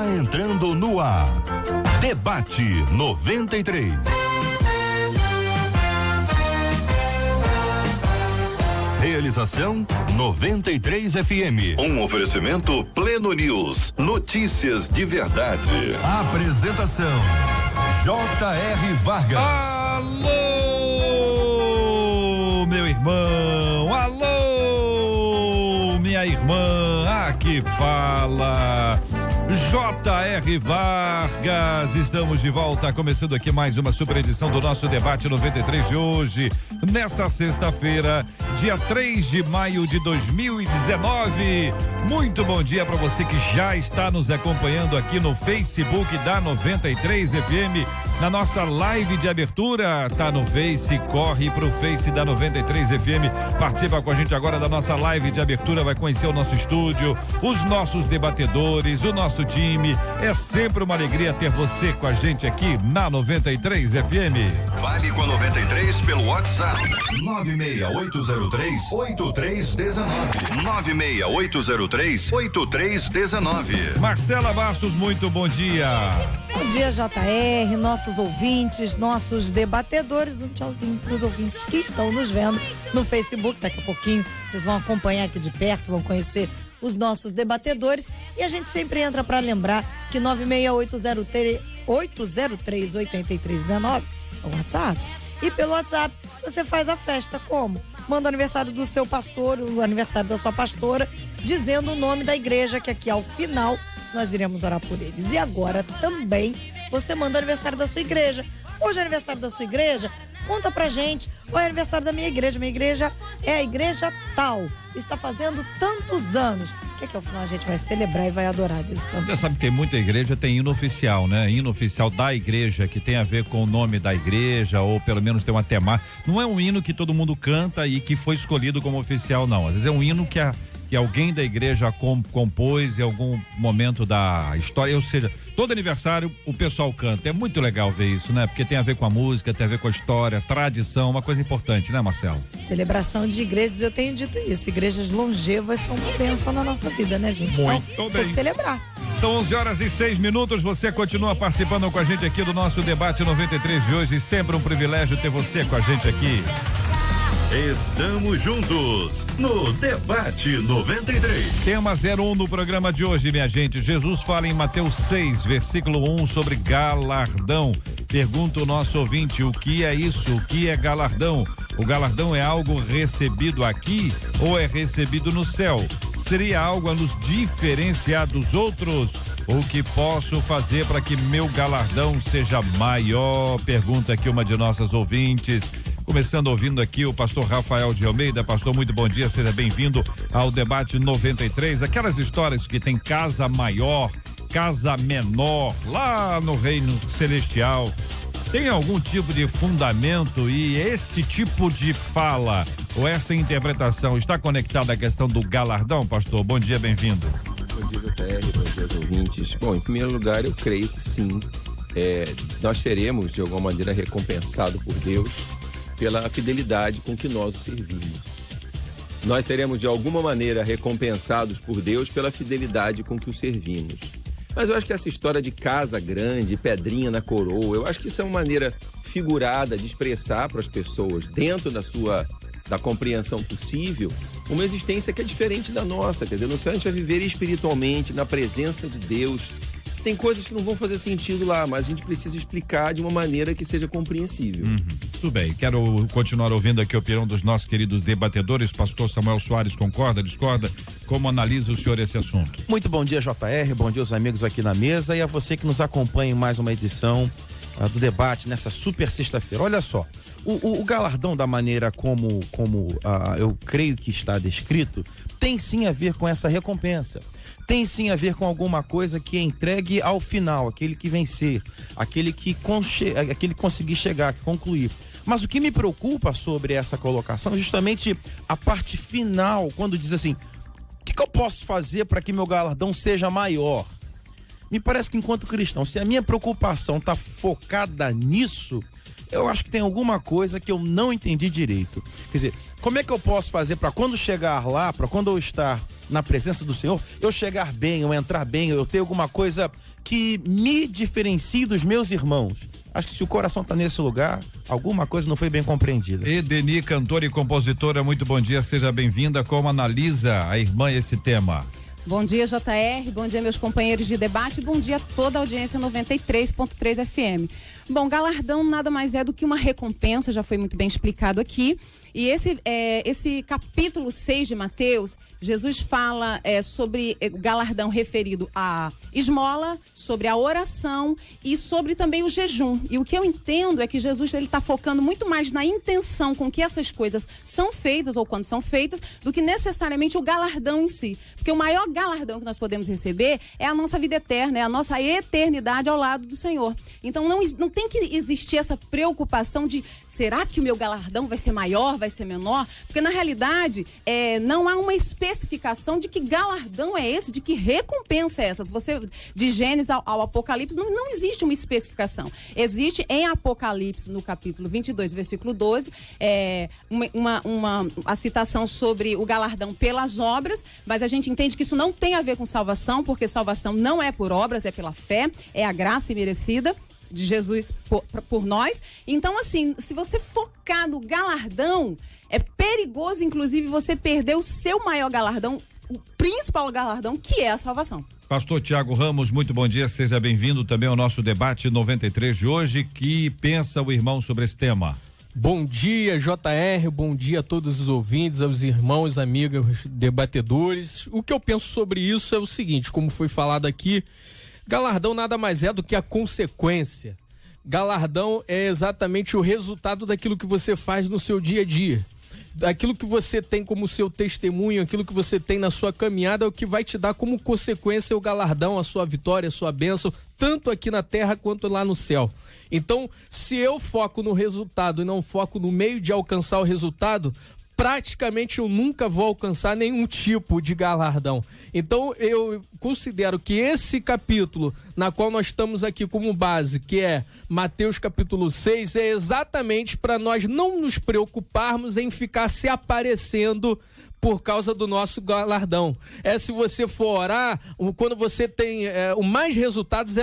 Está entrando no ar. Debate 93. Realização 93 FM. Um oferecimento Pleno News. Notícias de verdade. Apresentação J.R. Vargas. Alô, meu irmão. Alô, minha irmã. Aqui fala J.R. Vargas. Estamos de volta, começando aqui mais uma super edição do nosso Debate 93 de hoje, nessa sexta-feira, dia 3 de maio de 2019. Muito bom dia para você que já está nos acompanhando aqui no Facebook da 93 FM, na nossa live de abertura. Tá no Face, corre pro Face da 93 FM, participa com a gente agora da nossa live de abertura, vai conhecer o nosso estúdio, os nossos debatedores, o nosso time. É sempre uma alegria ter você com a gente aqui na 93 FM. Fale com a 93 pelo WhatsApp 96803-8319. 96803-8319. Marcela Bastos, muito bom dia. Bom dia, JR, nossos ouvintes, nossos debatedores. Um tchauzinho para os ouvintes que estão nos vendo no Facebook. Daqui a pouquinho vocês vão acompanhar aqui de perto, vão conhecer os nossos debatedores. E a gente sempre entra para lembrar que 96803-8319 é o WhatsApp. E pelo WhatsApp você faz a festa como? Manda o aniversário do seu pastor, o aniversário da sua pastora, dizendo o nome da igreja, que aqui ao final nós iremos orar por eles. E agora também você manda o aniversário da sua igreja. Hoje é aniversário da sua igreja, conta pra gente. Ou é aniversário da minha igreja é a igreja tal, está fazendo tantos anos. O que ao final a gente vai celebrar e vai adorar Deus também. Você sabe que tem muita igreja, tem hino oficial, né? Hino oficial da igreja, que tem a ver com o nome da igreja, ou pelo menos tem uma temática. Não é um hino que todo mundo canta e que foi escolhido como oficial, não. Às vezes é um hino que alguém da igreja compôs em algum momento da história, ou seja, todo aniversário o pessoal canta. É muito legal ver isso, né? Porque tem a ver com a música, tem a ver com a história, tradição, uma coisa importante, né, Marcelo? Celebração de igrejas, eu tenho dito isso, igrejas longevas são uma bênção na nossa vida, né, gente? Muito então, bem. Tem que celebrar. São 11h06, você continua participando com a gente aqui do nosso Debate 93 de hoje, sempre um privilégio ter você com a gente aqui. Estamos juntos no Debate 93. Tema 01 no programa de hoje, minha gente. Jesus fala em Mateus 6, versículo 1 sobre galardão. Pergunta o nosso ouvinte, o que é isso? O que é galardão? O galardão é algo recebido aqui ou é recebido no céu? Seria algo a nos diferenciar dos outros? O que posso fazer para que meu galardão seja maior? Pergunta aqui uma de nossas ouvintes. Começando ouvindo aqui o pastor Rafael de Almeida. Pastor, muito bom dia, seja bem-vindo ao Debate 93. Aquelas histórias que tem casa maior, casa menor, lá no reino celestial, tem algum tipo de fundamento? E esse tipo de fala ou esta interpretação está conectada à questão do galardão, pastor? Bom dia, bem-vindo. Bom dia, JR, bom dia aos ouvintes. Bom, em primeiro lugar, eu creio que sim, nós seremos de alguma maneira recompensados por Deus pela fidelidade com que nós o servimos. Nós seremos de alguma maneira recompensados por Deus pela fidelidade com que o servimos. Mas eu acho que essa história de casa grande, pedrinha na coroa, eu acho que isso é uma maneira figurada de expressar para as pessoas, dentro da compreensão possível, uma existência que é diferente da nossa. Quer dizer, no céu a gente vai viver espiritualmente, na presença de Deus. Tem coisas que não vão fazer sentido lá, mas a gente precisa explicar de uma maneira que seja compreensível. Tudo bem, quero continuar ouvindo aqui a opinião dos nossos queridos debatedores. Pastor Samuel Soares, concorda, discorda? Como analisa o senhor esse assunto? Muito bom dia, JR, bom dia aos amigos aqui na mesa e a você que nos acompanha em mais uma edição do debate nessa super sexta-feira. Olha só, o galardão, da maneira como eu creio que está descrito, tem sim a ver com essa recompensa. Tem sim a ver com alguma coisa que é entregue ao final, aquele que vencer, aquele que conseguir chegar, que concluir. Mas o que me preocupa sobre essa colocação é justamente a parte final, quando diz assim, o que eu posso fazer para que meu galardão seja maior? Me parece que enquanto cristão, se a minha preocupação está focada nisso, eu acho que tem alguma coisa que eu não entendi direito. Quer dizer, como é que eu posso fazer para quando chegar lá, para quando eu estar na presença do Senhor, eu chegar bem, eu entrar bem, eu ter alguma coisa que me diferencie dos meus irmãos. Acho que se o coração está nesse lugar, alguma coisa não foi bem compreendida. Edeni, cantora e compositora, muito bom dia, seja bem-vinda. Como analisa a irmã esse tema? Bom dia, JR, bom dia, meus companheiros de debate, bom dia a toda a audiência 93.3 FM. Bom, galardão nada mais é do que uma recompensa, já foi muito bem explicado aqui. E esse capítulo 6 de Mateus, Jesus fala sobre o galardão referido à esmola, sobre a oração e sobre também o jejum. E o que eu entendo é que Jesus está focando muito mais na intenção com que essas coisas são feitas ou quando são feitas, do que necessariamente o galardão em si. Porque o maior galardão que nós podemos receber é a nossa vida eterna, é a nossa eternidade ao lado do Senhor. Então não tem que existir essa preocupação de, será que o meu galardão vai ser maior, vai ser menor? Porque na realidade não há uma especificação de que galardão é esse, de que recompensa é essa. Se você, de Gênesis ao Apocalipse, não existe uma especificação. Existe em Apocalipse, no capítulo 22, versículo 12, a citação sobre o galardão pelas obras, mas a gente entende que isso não tem a ver com salvação, porque salvação não é por obras, é pela fé, é a graça imerecida de Jesus por nós. Então, assim, se você focar no galardão, é perigoso, inclusive, você perder o seu maior galardão, o principal galardão, que é a salvação. Pastor Tiago Ramos, muito bom dia, seja bem-vindo também ao nosso debate 93 de hoje. Que pensa o irmão sobre esse tema? Bom dia, JR, bom dia a todos os ouvintes, aos irmãos, amigos, debatedores. O que eu penso sobre isso é o seguinte, como foi falado aqui, galardão nada mais é do que a consequência. Galardão é exatamente o resultado daquilo que você faz no seu dia a dia. Aquilo que você tem como seu testemunho, aquilo que você tem na sua caminhada é o que vai te dar como consequência o galardão, a sua vitória, a sua bênção, tanto aqui na terra quanto lá no céu. Então, se eu foco no resultado e não foco no meio de alcançar o resultado, praticamente eu nunca vou alcançar nenhum tipo de galardão. Então eu considero que esse capítulo, na qual nós estamos aqui como base, que é Mateus capítulo 6, é exatamente para nós não nos preocuparmos em ficar se aparecendo por causa do nosso galardão. Se você for orar, quando você tem o mais resultados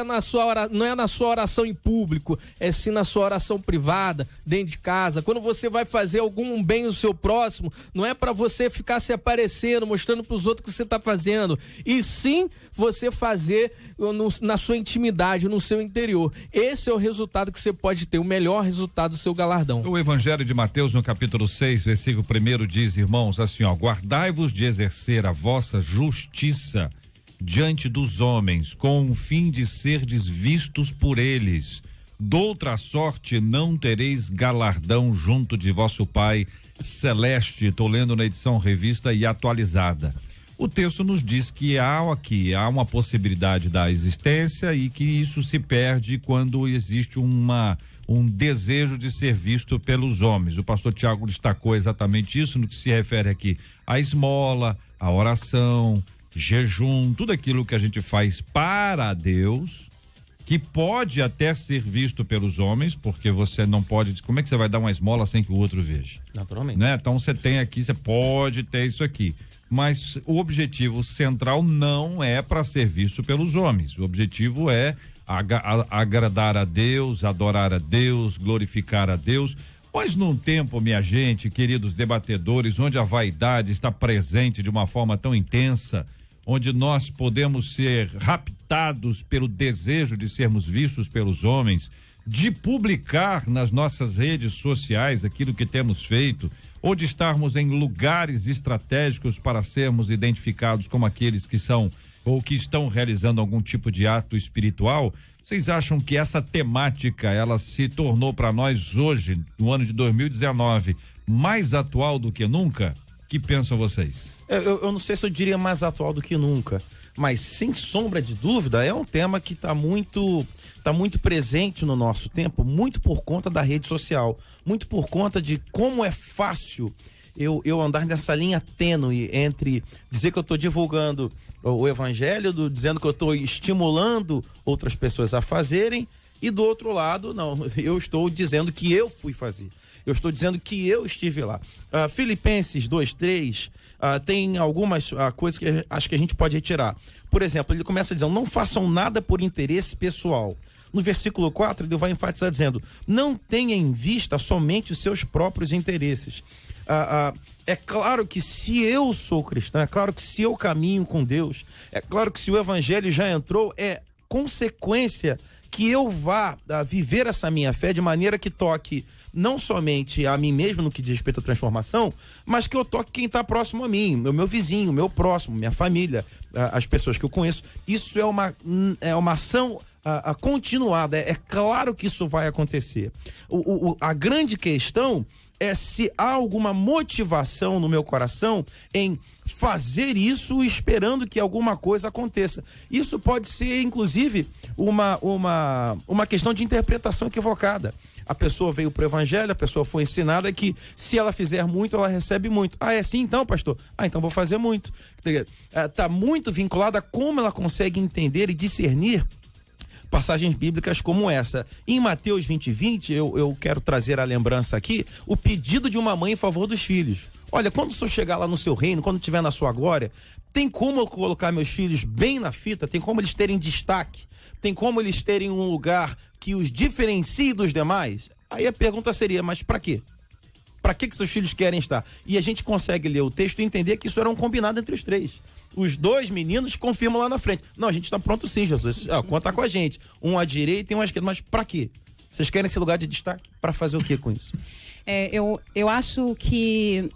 não é na sua oração em público, é sim na sua oração privada, dentro de casa. Quando você vai fazer algum bem ao seu próximo, não é para você ficar se aparecendo, mostrando para os outros que você está fazendo, e sim você fazer na sua intimidade, no seu interior. Esse é o resultado que você pode ter, o melhor resultado do seu galardão. O Evangelho de Mateus, no capítulo 6, versículo 1, diz, irmãos, assim, ó, guardai-vos de exercer a vossa justiça diante dos homens, com o fim de serdes vistos por eles. Doutra sorte não tereis galardão junto de vosso Pai Celeste. Estou lendo na edição revista e atualizada. O texto nos diz que há uma possibilidade da existência e que isso se perde quando existe um desejo de ser visto pelos homens. O pastor Tiago destacou exatamente isso no que se refere aqui à esmola, à oração, jejum, tudo aquilo que a gente faz para Deus, que pode até ser visto pelos homens, porque você não pode, como é que você vai dar uma esmola sem que o outro veja? Naturalmente. Né? Então você tem aqui, você pode ter isso aqui, mas o objetivo central não é para ser visto pelos homens. O objetivo é agradar a Deus, adorar a Deus, glorificar a Deus. Pois num tempo, minha gente, queridos debatedores, onde a vaidade está presente de uma forma tão intensa, onde nós podemos ser raptados pelo desejo de sermos vistos pelos homens, de publicar nas nossas redes sociais aquilo que temos feito, ou de estarmos em lugares estratégicos para sermos identificados como aqueles que são ou que estão realizando algum tipo de ato espiritual. Vocês acham que essa temática, ela se tornou para nós hoje, no ano de 2019, mais atual do que nunca? Que pensam vocês? Eu não sei se eu diria mais atual do que nunca, mas sem sombra de dúvida é um tema que está muito presente no nosso tempo, muito por conta da rede social, muito por conta de como é fácil eu andar nessa linha tênue entre dizer que eu estou divulgando o evangelho, dizendo que eu estou estimulando outras pessoas a fazerem, e do outro lado, não, eu estou dizendo que eu fui fazer. Eu estou dizendo que eu estive lá. Filipenses 2:3 tem algumas coisas que acho que a gente pode retirar. Por exemplo, ele começa dizendo, não façam nada por interesse pessoal. No versículo 4, ele vai enfatizar dizendo, não tenha em vista somente os seus próprios interesses. É claro que se eu sou cristão, é claro que se eu caminho com Deus, é claro que se o evangelho já entrou, é consequência que eu vá viver essa minha fé de maneira que toque não somente a mim mesmo no que diz respeito à transformação, mas que eu toque quem está próximo a mim, o meu vizinho, o meu próximo, minha família, as pessoas que eu conheço. Isso é uma ação continuada. É claro que isso vai acontecer. A grande questão é se há alguma motivação no meu coração em fazer isso esperando que alguma coisa aconteça. Isso pode ser, inclusive, uma questão de interpretação equivocada. A pessoa veio para o evangelho, a pessoa foi ensinada que se ela fizer muito, ela recebe muito. É assim então, pastor? Então vou fazer muito. Está muito vinculada a como ela consegue entender e discernir passagens bíblicas como essa. Em Mateus 20:20, eu quero trazer a lembrança aqui, o pedido de uma mãe em favor dos filhos. Olha, quando o senhor chegar lá no seu reino, quando estiver na sua glória, tem como eu colocar meus filhos bem na fita? Tem como eles terem destaque? Tem como eles terem um lugar que os diferencie dos demais? Aí a pergunta seria, mas para quê? Para que seus filhos querem estar? E a gente consegue ler o texto e entender que isso era um combinado entre os três. Os dois meninos confirmam lá na frente. Não, a gente está pronto sim, Jesus. Conta com a gente. Um à direita e um à esquerda. Mas para quê? Vocês querem esse lugar de destaque? Para fazer o quê com isso? Eu acho que...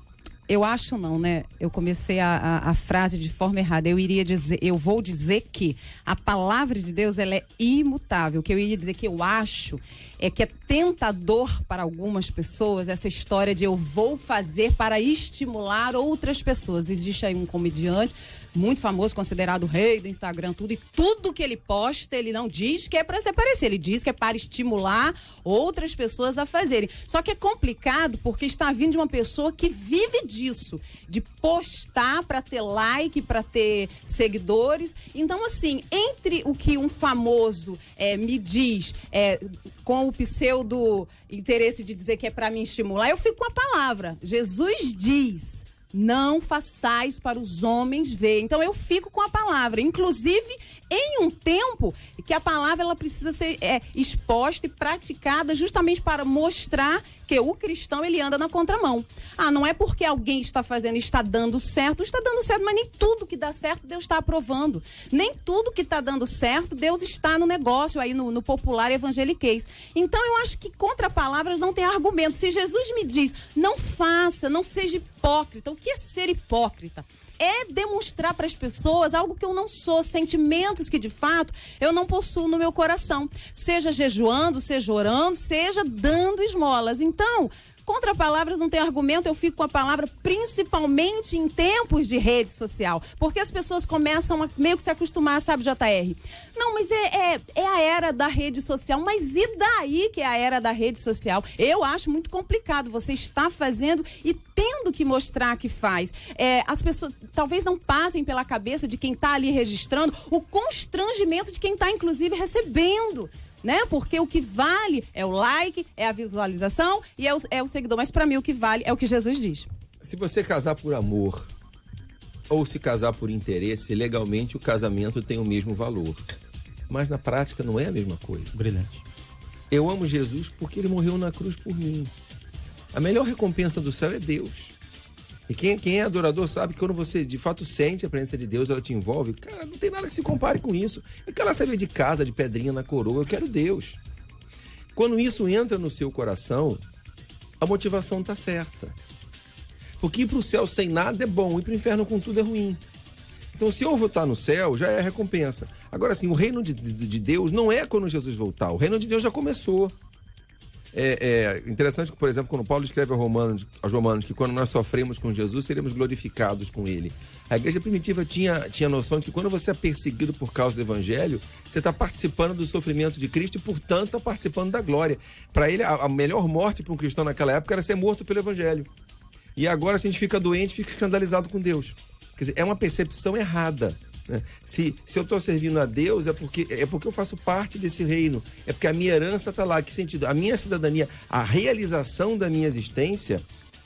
Eu acho não, né? Eu comecei a frase de forma errada. Eu vou dizer que a palavra de Deus, ela é imutável. O que eu iria dizer que eu acho é que é tentador para algumas pessoas essa história de eu vou fazer para estimular outras pessoas. Existe aí um comediante muito famoso, considerado o rei do Instagram, e tudo que ele posta, ele não diz que é para se aparecer, ele diz que é para estimular outras pessoas a fazerem. Só que é complicado porque está vindo de uma pessoa que vive disso, de postar para ter like, para ter seguidores. Então, assim, entre o que um famoso me diz, com o pseudo interesse de dizer que é para me estimular, eu fico com a palavra. Jesus diz: não façais para os homens ver. Então eu fico com a palavra, inclusive em um tempo que a palavra ela precisa ser exposta e praticada justamente para mostrar que o cristão ele anda na contramão. Não é porque alguém está fazendo e está dando certo, mas nem tudo que dá certo Deus está aprovando. Nem tudo que está dando certo Deus está no negócio, aí no popular evangeliquez. Então eu acho que contra palavras não tem argumento. Se Jesus me diz, não faça, não seja hipócrita. O que é ser hipócrita? É demonstrar para as pessoas algo que eu não sou, sentimentos que de fato eu não possuo no meu coração. Seja jejuando, seja orando, seja dando esmolas. Então, contra palavras não tem argumento, eu fico com a palavra principalmente em tempos de rede social. Porque as pessoas começam a meio que se acostumar, sabe, JR? Não, mas é a era da rede social. Mas e daí que é a era da rede social? Eu acho muito complicado você estar fazendo e tendo que mostrar que faz. As pessoas talvez não passem pela cabeça de quem está ali registrando o constrangimento de quem está, inclusive, recebendo. Né? Porque o que vale é o like, é a visualização e é o seguidor. Mas para mim o que vale é o que Jesus diz. Se você casar por amor ou se casar por interesse, legalmente o casamento tem o mesmo valor. Mas na prática não é a mesma coisa. Brilhante. Eu amo Jesus porque ele morreu na cruz por mim. A melhor recompensa do céu é Deus. E quem é adorador sabe que quando você de fato sente a presença de Deus, ela te envolve. Cara, não tem nada que se compare com isso. Eu quero saber de casa, de pedrinha na coroa, eu quero Deus. Quando isso entra no seu coração, a motivação está certa. Porque ir para o céu sem nada é bom, ir para o inferno com tudo é ruim. Então, se eu voltar no céu, já é a recompensa. Agora, assim, o reino de Deus não é quando Jesus voltar. O reino de Deus já começou. É interessante que, por exemplo, quando Paulo escreve aos Romanos que quando nós sofremos com Jesus, seremos glorificados com ele. A igreja primitiva tinha noção de que quando você é perseguido por causa do evangelho, você está participando do sofrimento de Cristo e, portanto, está participando da glória. Para ele, a melhor morte para um cristão naquela época era ser morto pelo evangelho. E agora, se a gente fica doente, fica escandalizado com Deus. Quer dizer, é uma percepção errada. né? Se eu estou servindo a Deus, é porque eu faço parte desse reino. É porque a minha herança está lá. Que sentido? A minha cidadania, a realização da minha existência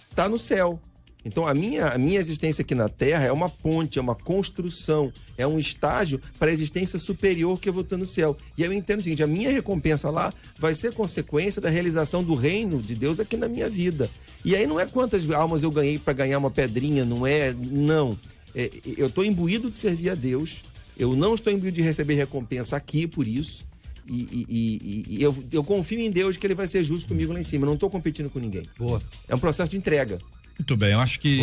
está no céu. Então, a minha existência aqui na Terra é uma ponte, é uma construção, é um estágio para a existência superior que eu vou ter no céu. E eu entendo o seguinte, a minha recompensa lá vai ser consequência da realização do reino de Deus aqui na minha vida. E aí não é quantas almas eu ganhei para ganhar uma pedrinha, não. Eu estou imbuído de servir a Deus, eu não estou imbuído de receber recompensa aqui por isso, e eu confio em Deus que Ele vai ser justo comigo lá em cima, eu não estou competindo com ninguém. Boa. É um processo de entrega. Muito bem, eu acho que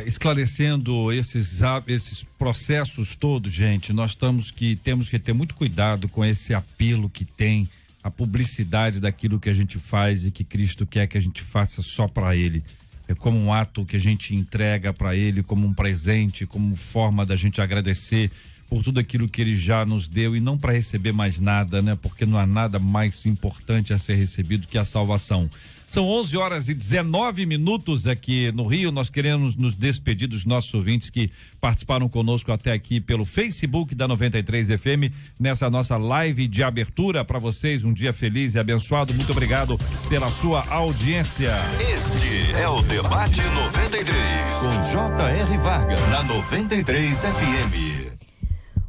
esclarecendo esses processos todos, gente, nós temos que ter muito cuidado com esse apelo que tem a publicidade daquilo que a gente faz e que Cristo quer que a gente faça só para Ele. É como um ato que a gente entrega para Ele, como um presente, como forma da gente agradecer por tudo aquilo que Ele já nos deu e não para receber mais nada, né? Porque não há nada mais importante a ser recebido que a salvação. São 11h19 aqui no Rio. Nós queremos nos despedir dos nossos ouvintes que participaram conosco até aqui pelo Facebook da 93 FM, nessa nossa live de abertura. Para vocês, um dia feliz e abençoado. Muito obrigado pela sua audiência. Este é o Debate 93, com J.R. Vargas, na 93 FM.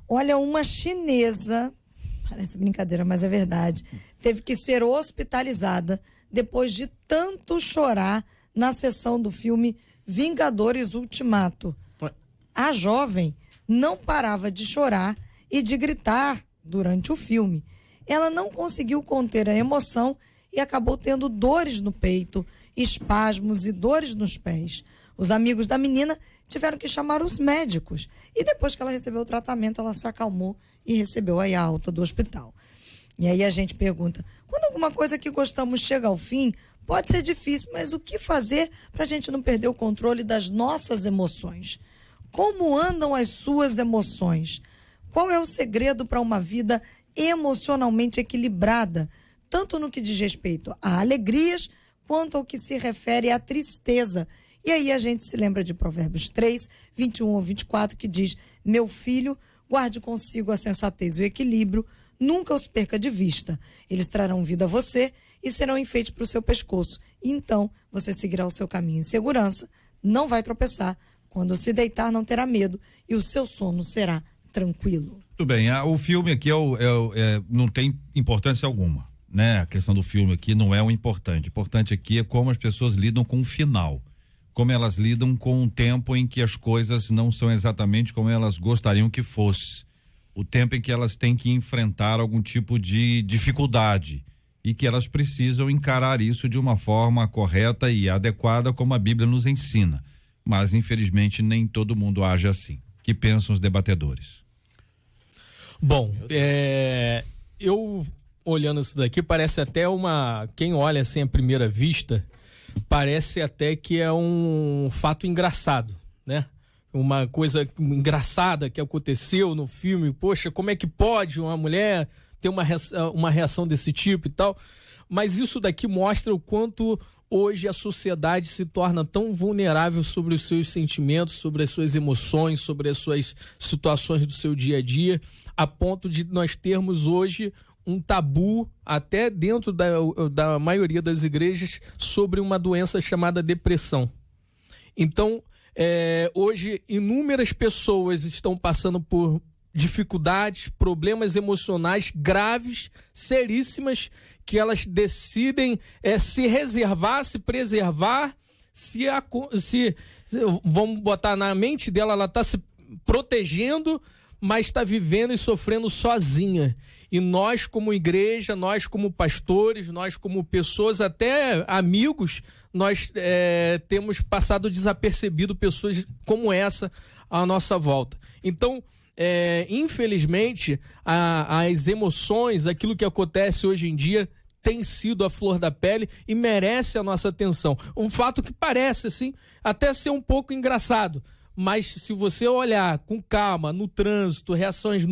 Olha, uma chinesa, parece brincadeira, mas é verdade, teve que ser hospitalizada depois de tanto chorar na sessão do filme Vingadores Ultimato. A jovem não parava de chorar e de gritar durante o filme. Ela não conseguiu conter a emoção e acabou tendo dores no peito, espasmos e dores nos pés. Os amigos da menina tiveram que chamar os médicos. E depois que ela recebeu o tratamento, ela se acalmou e recebeu aí a alta do hospital. E aí a gente pergunta, quando alguma coisa que gostamos chega ao fim, pode ser difícil, mas o que fazer para a gente não perder o controle das nossas emoções? Como andam as suas emoções? Qual é o segredo para uma vida emocionalmente equilibrada, tanto no que diz respeito a alegrias, quanto ao que se refere à tristeza? E aí a gente se lembra de Provérbios 3, 21 ou 24, que diz, meu filho, guarde consigo a sensatez e o equilíbrio, nunca os perca de vista. Eles trarão vida a você e serão enfeites para o seu pescoço. E então, você seguirá o seu caminho em segurança, não vai tropeçar. Quando se deitar, não terá medo e o seu sono será tranquilo. Muito bem, o filme aqui não tem importância alguma, né? A questão do filme aqui não é o importante. O importante aqui é como as pessoas lidam com o final. Como elas lidam com um tempo em que as coisas não são exatamente como elas gostariam que fosse. O tempo em que elas têm que enfrentar algum tipo de dificuldade e que elas precisam encarar isso de uma forma correta e adequada, como a Bíblia nos ensina. Mas, infelizmente, nem todo mundo age assim. O que pensam os debatedores? Bom, eu olhando isso daqui, parece até quem olha assim à primeira vista, parece até que é um fato engraçado, né? Uma coisa engraçada que aconteceu no filme. Poxa, como é que pode uma mulher ter uma reação desse tipo e tal? Mas isso daqui mostra o quanto hoje a sociedade se torna tão vulnerável sobre os seus sentimentos, sobre as suas emoções, sobre as suas situações do seu dia a dia, a ponto de nós termos hoje um tabu, até dentro da maioria das igrejas, sobre uma doença chamada depressão. Então, hoje, inúmeras pessoas estão passando por dificuldades, problemas emocionais graves, seríssimas, que elas decidem se reservar, se preservar, vamos botar na mente dela, ela está se protegendo, mas está vivendo e sofrendo sozinha. E nós, como igreja, nós como pastores, nós como pessoas, até amigos, nós temos passado desapercebido pessoas como essa à nossa volta. Então, infelizmente, as emoções, aquilo que acontece hoje em dia, tem sido a flor da pele e merece a nossa atenção. Um fato que parece, assim, até ser um pouco engraçado. Mas se você olhar com calma no trânsito, reações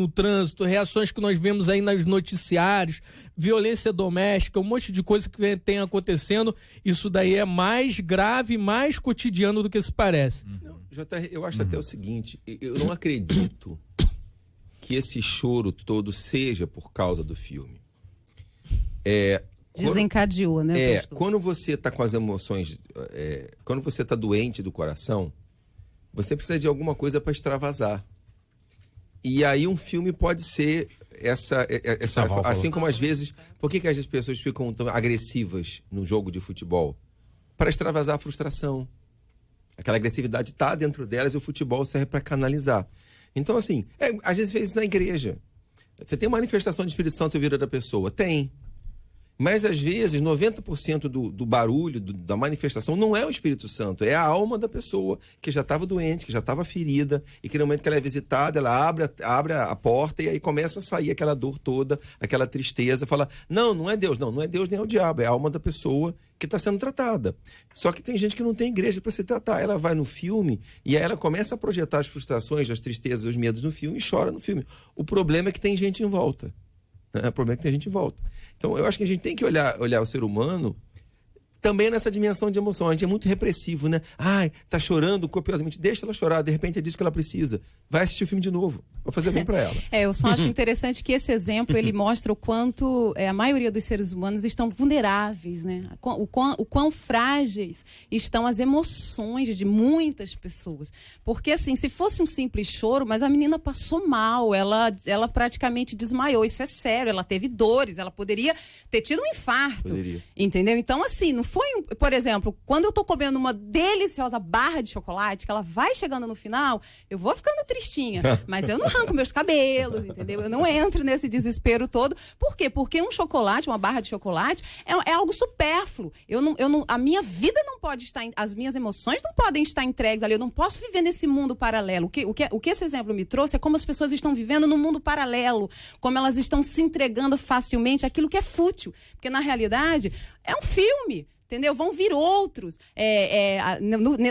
que nós vemos aí nos noticiários, violência doméstica, um monte de coisa que tem acontecendo, isso daí é mais grave, mais cotidiano do que se parece. Não, JR, eu acho até o seguinte, eu não acredito que esse choro todo seja por causa do filme. Desencadeou, né, pastor? Quando você está com as emoções, quando você está doente do coração, você precisa de alguma coisa para extravasar. E aí um filme pode ser essa assim como às vezes, por que as pessoas ficam tão agressivas no jogo de futebol? Para extravasar a frustração. Aquela agressividade está dentro delas e o futebol serve para canalizar. Então, assim, às vezes fez isso na igreja. Você tem manifestação de Espírito Santo na vida da pessoa? Tem. Mas, às vezes, 90% do barulho, da manifestação, não é o Espírito Santo. É a alma da pessoa que já estava doente, que já estava ferida, e que no momento que ela é visitada, ela abre a porta e aí começa a sair aquela dor toda, aquela tristeza. Fala, não é Deus. Não é Deus nem é o diabo. É a alma da pessoa que está sendo tratada. Só que tem gente que não tem igreja para se tratar. Ela vai no filme e aí ela começa a projetar as frustrações, as tristezas, os medos no filme e chora no filme. O problema é que tem gente em volta. O problema é que tem gente em volta. Então, eu acho que a gente tem que olhar o ser humano também nessa dimensão de emoção. A gente é muito repressivo, né? Ai, tá chorando copiosamente. Deixa ela chorar, de repente é disso que ela precisa. Vai assistir o filme de novo. Vai fazer bem para ela. Eu só acho interessante que esse exemplo, ele mostra o quanto a maioria dos seres humanos estão vulneráveis, né? O quão frágeis estão as emoções de muitas pessoas. Porque, assim, se fosse um simples choro, mas a menina passou mal, ela praticamente desmaiou. Isso é sério, ela teve dores, ela poderia ter tido um infarto. Poderia. Entendeu? Então, assim, não foi por exemplo, quando eu tô comendo uma deliciosa barra de chocolate, que ela vai chegando no final, eu vou ficando tristinha, mas eu não arranco meus cabelos, entendeu? Eu não entro nesse desespero todo. Por quê? Porque um chocolate, uma barra de chocolate, é algo supérfluo. A minha vida não pode estar, as minhas emoções não podem estar entregues ali, eu não posso viver nesse mundo paralelo. O que esse exemplo me trouxe é como as pessoas estão vivendo num mundo paralelo, como elas estão se entregando facilmente àquilo que é fútil, porque na realidade é um filme. Entendeu? Vão vir outros.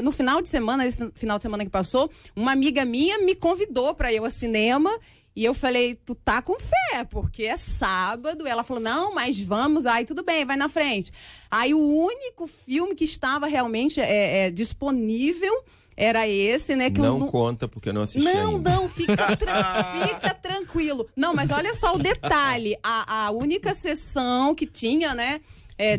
No final de semana, esse final de semana que passou, uma amiga minha me convidou para ir ao cinema e eu falei, tu tá com fé, porque é sábado. Ela falou, não, mas vamos. Aí tudo bem, vai na frente. Aí o único filme que estava realmente disponível era esse, né? Que não conta, porque eu não assisti ainda. Não, fica tranquilo. Não, mas olha só o detalhe. A única sessão que tinha, né?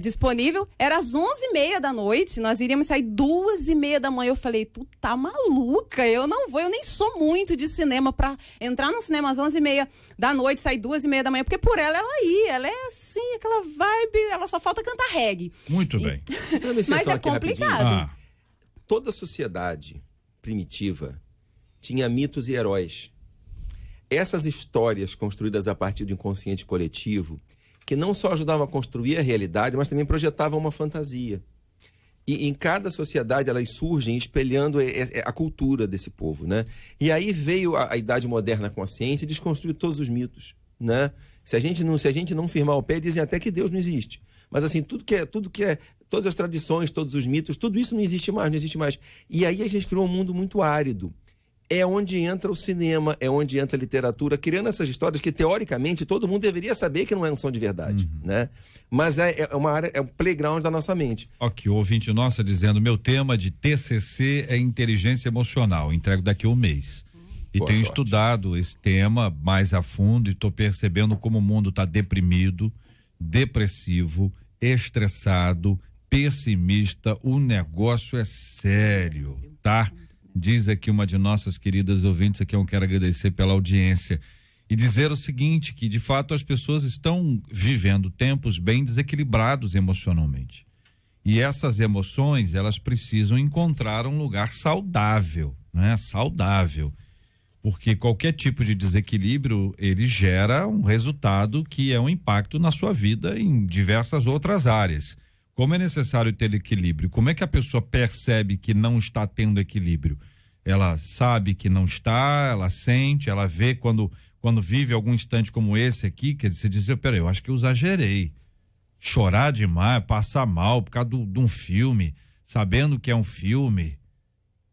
Disponível, era às 11h30 da noite, nós iríamos sair 2h30 da manhã. Eu falei, tu tá maluca? Eu não vou, eu nem sou muito de cinema pra entrar no cinema às 11h30 da noite, sair 2h30 da manhã, porque por ela ia, ela é assim, aquela vibe, ela só falta cantar reggae. Muito bem. Mas é complicado. Toda sociedade primitiva tinha mitos e heróis. Essas histórias construídas a partir do inconsciente coletivo, que não só ajudavam a construir a realidade, mas também projetavam uma fantasia. E em cada sociedade elas surgem espelhando a cultura desse povo, né? E aí veio a Idade Moderna com a ciência e desconstruiu todos os mitos, né? Se a gente não firmar o pé, dizem até que Deus não existe. Mas assim, tudo que é todas as tradições, todos os mitos, tudo isso não existe mais. E aí a gente criou um mundo muito árido. É onde entra o cinema, é onde entra a literatura, criando essas histórias que, teoricamente, todo mundo deveria saber que não são de verdade, né? Mas é uma área, é um playground da nossa mente. Ok, o ouvinte nossa dizendo, meu tema de TCC é inteligência emocional, entrego daqui a um mês. E tenho estudado esse tema mais a fundo e estou percebendo como o mundo está deprimido, depressivo, estressado, pessimista, o negócio é sério, tá? Diz aqui uma de nossas queridas ouvintes, aqui eu quero agradecer pela audiência e dizer o seguinte, que de fato as pessoas estão vivendo tempos bem desequilibrados emocionalmente. E essas emoções, elas precisam encontrar um lugar saudável, né? Saudável. Porque qualquer tipo de desequilíbrio, ele gera um resultado que é um impacto na sua vida em diversas outras áreas. Como é necessário ter equilíbrio? Como é que a pessoa percebe que não está tendo equilíbrio? Ela sabe que não está, ela sente, ela vê quando vive algum instante como esse aqui, que você diz, peraí, eu acho que eu exagerei. Chorar demais, passar mal por causa de um filme, sabendo que é um filme,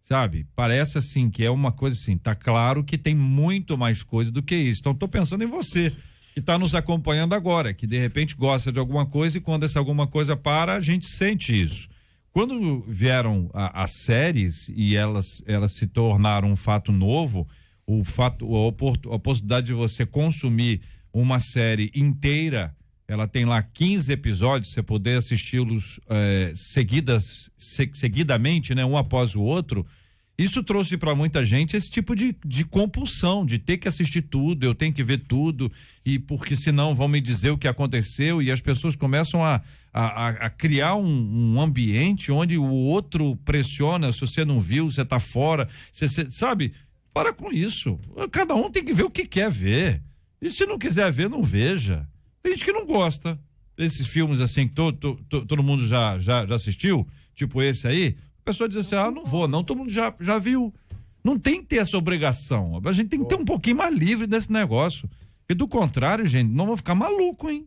sabe? Parece assim que é uma coisa assim, tá claro que tem muito mais coisa do que isso. Então tô pensando em você, que está nos acompanhando agora, que de repente gosta de alguma coisa e quando essa alguma coisa para, a gente sente isso. Quando vieram as séries e elas se tornaram um fato novo, a possibilidade de você consumir uma série inteira, ela tem lá 15 episódios, você poder assisti-los seguidamente, né, um após o outro. Isso trouxe para muita gente esse tipo de compulsão, de ter que assistir tudo, eu tenho que ver tudo, e porque senão vão me dizer o que aconteceu, e as pessoas começam a criar um ambiente onde o outro pressiona, se você não viu, você tá fora, você sabe? Para com isso. Cada um tem que ver o que quer ver. E se não quiser ver, não veja. Tem gente que não gosta desses filmes assim que todo mundo já assistiu, tipo esse aí. A pessoa diz assim, não vou, não, todo mundo já viu. Não tem que ter essa obrigação. A gente tem que ter um pouquinho mais livre desse negócio. E do contrário, gente, nós vamos ficar maluco, hein?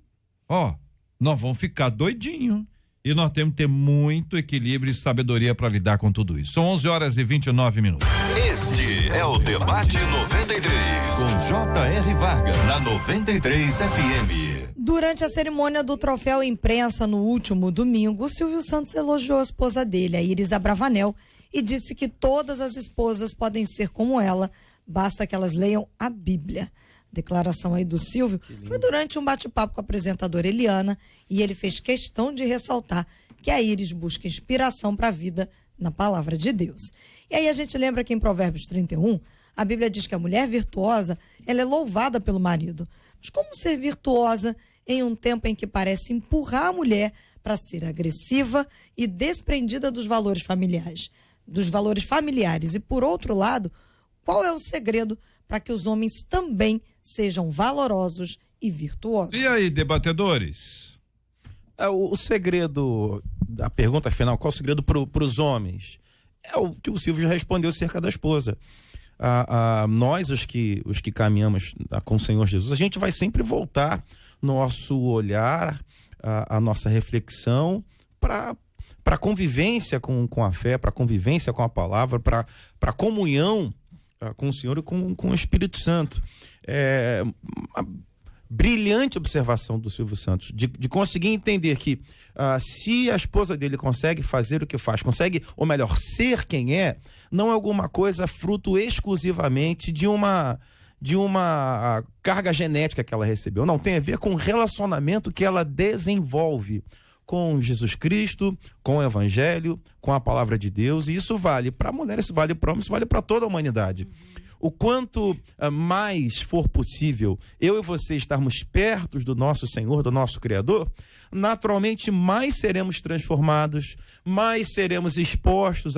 Nós vamos ficar doidinho. E nós temos que ter muito equilíbrio e sabedoria para lidar com tudo isso. São 11h29. Este é o Debate 93, com J.R. Vargas, na 93 FM. Durante a cerimônia do troféu imprensa no último domingo, o Silvio Santos elogiou a esposa dele, a Iris Abravanel, e disse que todas as esposas podem ser como ela, basta que elas leiam a Bíblia. Declaração aí do Silvio foi durante um bate-papo com a apresentadora Eliana, e ele fez questão de ressaltar que a Iris busca inspiração para a vida na palavra de Deus. E aí a gente lembra que em Provérbios 31, a Bíblia diz que a mulher virtuosa, ela é louvada pelo marido. Mas como ser virtuosa em um tempo em que parece empurrar a mulher para ser agressiva e desprendida dos valores familiares? E por outro lado, qual é o segredo para que os homens também sejam valorosos e virtuosos? E aí, debatedores? O segredo, a pergunta final, qual o segredo para os homens? É o que o Silvio já respondeu acerca da esposa. Nós, os que caminhamos com o Senhor Jesus, a gente vai sempre voltar nosso olhar, a nossa reflexão para a convivência com a fé, para a convivência com a palavra, para a comunhão com o Senhor e com o Espírito Santo. Uma brilhante observação do Silvio Santos, de conseguir entender que se a esposa dele consegue fazer o que faz, consegue, ou melhor, ser quem é, não é alguma coisa fruto exclusivamente de uma carga genética que ela recebeu. Não, tem a ver com o relacionamento que ela desenvolve com Jesus Cristo, com o Evangelho, com a palavra de Deus, e isso vale para a mulher, isso vale para o homem, isso vale para toda a humanidade. O quanto mais for possível eu e você estarmos perto do nosso Senhor, do nosso Criador, naturalmente mais seremos transformados, mais seremos expostos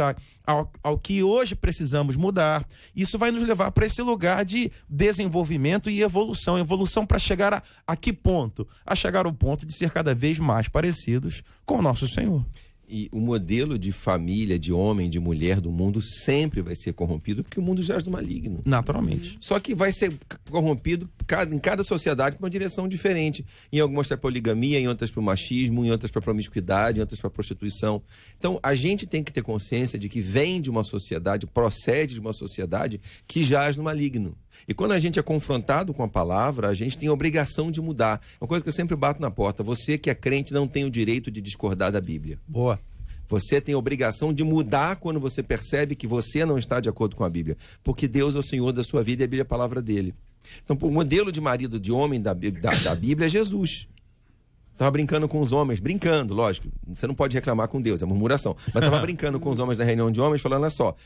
ao que hoje precisamos mudar. Isso vai nos levar para esse lugar de desenvolvimento e evolução. Evolução para chegar a que ponto? A chegar ao ponto de ser cada vez mais parecidos com o nosso Senhor. E o modelo de família, de homem, de mulher do mundo sempre vai ser corrompido, porque o mundo jaz do maligno. Naturalmente. Só que vai ser corrompido em cada sociedade para uma direção diferente. Em algumas para poligamia, em outras para o machismo, em outras para promiscuidade, em outras para prostituição. Então, a gente tem que ter consciência de que vem de uma sociedade, procede de uma sociedade que jaz no maligno. E quando a gente é confrontado com a palavra, a gente tem a obrigação de mudar. É uma coisa que eu sempre bato na porta. Você que é crente não tem o direito de discordar da Bíblia. Boa. Você tem a obrigação de mudar quando você percebe que você não está de acordo com a Bíblia. Porque Deus é o Senhor da sua vida e a Bíblia é a palavra dele. Então, o modelo de marido, de homem da Bíblia é Jesus. Estava brincando com os homens, brincando, lógico. Você não pode reclamar com Deus, é murmuração. Mas estava brincando com os homens da reunião de homens, falando, olha só,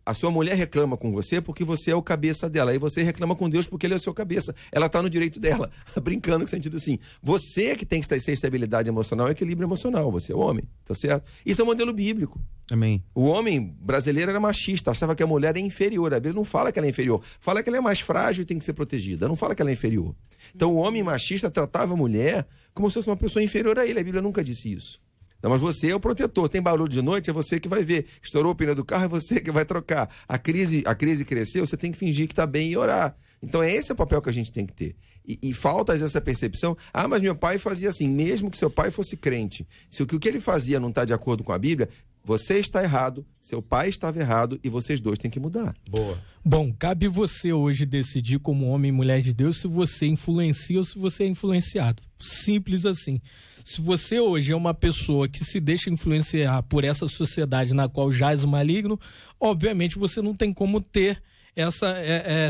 a sua mulher reclama com você porque você é o cabeça dela. Aí você reclama com Deus porque ele é o seu cabeça. Ela está no direito dela. Brincando com o sentido assim. Você que tem que ter estabilidade emocional, equilíbrio emocional. Você é o homem, tá certo? Isso é um modelo bíblico. Amém. O homem brasileiro era machista, achava que a mulher é inferior. A Bíblia não fala que ela é inferior. Fala que ela é mais frágil e tem que ser protegida. Não fala que ela é inferior. Então o homem machista tratava a mulher como se fosse uma pessoa inferior a ele. A Bíblia nunca disse isso. Não, mas você é o protetor. Tem barulho de noite, é você que vai ver. Estourou o pneu do carro, é você que vai trocar. A crise cresceu, você tem que fingir que está bem e orar. Então esse é o papel que a gente tem que ter. E falta essa percepção. Mas meu pai fazia assim. Mesmo que seu pai fosse crente, se o que ele fazia não está de acordo com a Bíblia, você está errado, seu pai estava errado e vocês dois têm que mudar. Boa. Bom, cabe você hoje decidir como homem e mulher de Deus se você influencia ou se você é influenciado. Simples assim. Se você hoje é uma pessoa que se deixa influenciar por essa sociedade na qual jaz o maligno, obviamente você não tem como ter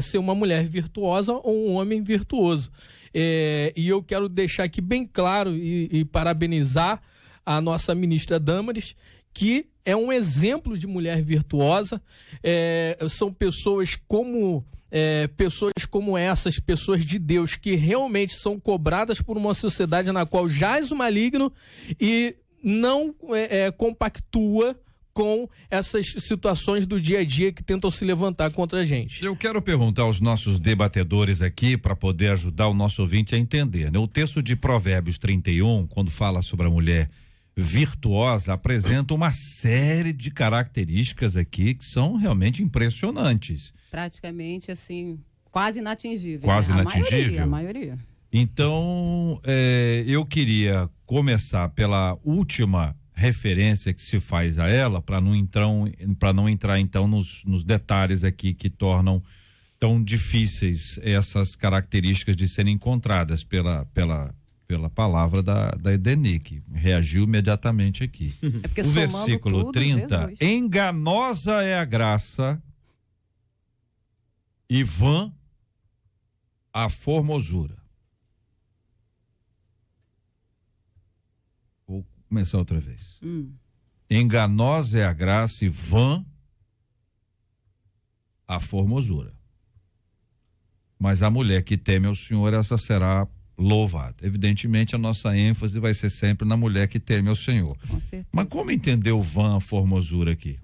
ser uma mulher virtuosa ou um homem virtuoso. E eu quero deixar aqui bem claro e parabenizar a nossa ministra Damaris, que é um exemplo de mulher virtuosa. São pessoas como essas, pessoas de Deus, que realmente são cobradas por uma sociedade na qual jaz o maligno e não compactua com essas situações do dia a dia que tentam se levantar contra a gente. Eu quero perguntar aos nossos debatedores aqui, para poder ajudar o nosso ouvinte a entender, né? O texto de Provérbios 31, quando fala sobre a mulher virtuosa, apresenta uma série de características aqui que são realmente impressionantes. Praticamente, assim, quase inatingível. Quase inatingível? A maioria. Então, eu queria começar pela última referência que se faz a ela, para não entrar então nos detalhes aqui que tornam tão difíceis essas características de serem encontradas pela palavra da Edeni, que reagiu imediatamente aqui. O versículo tudo, 30, Jesus. Enganosa é a graça e vã a formosura. Vou começar outra vez. Enganosa é a graça e vã a formosura. Mas a mulher que teme ao Senhor, essa será louvada. Evidentemente, a nossa ênfase vai ser sempre na mulher que teme ao Senhor. Com certeza. Mas como entender o vã, a formosura aqui?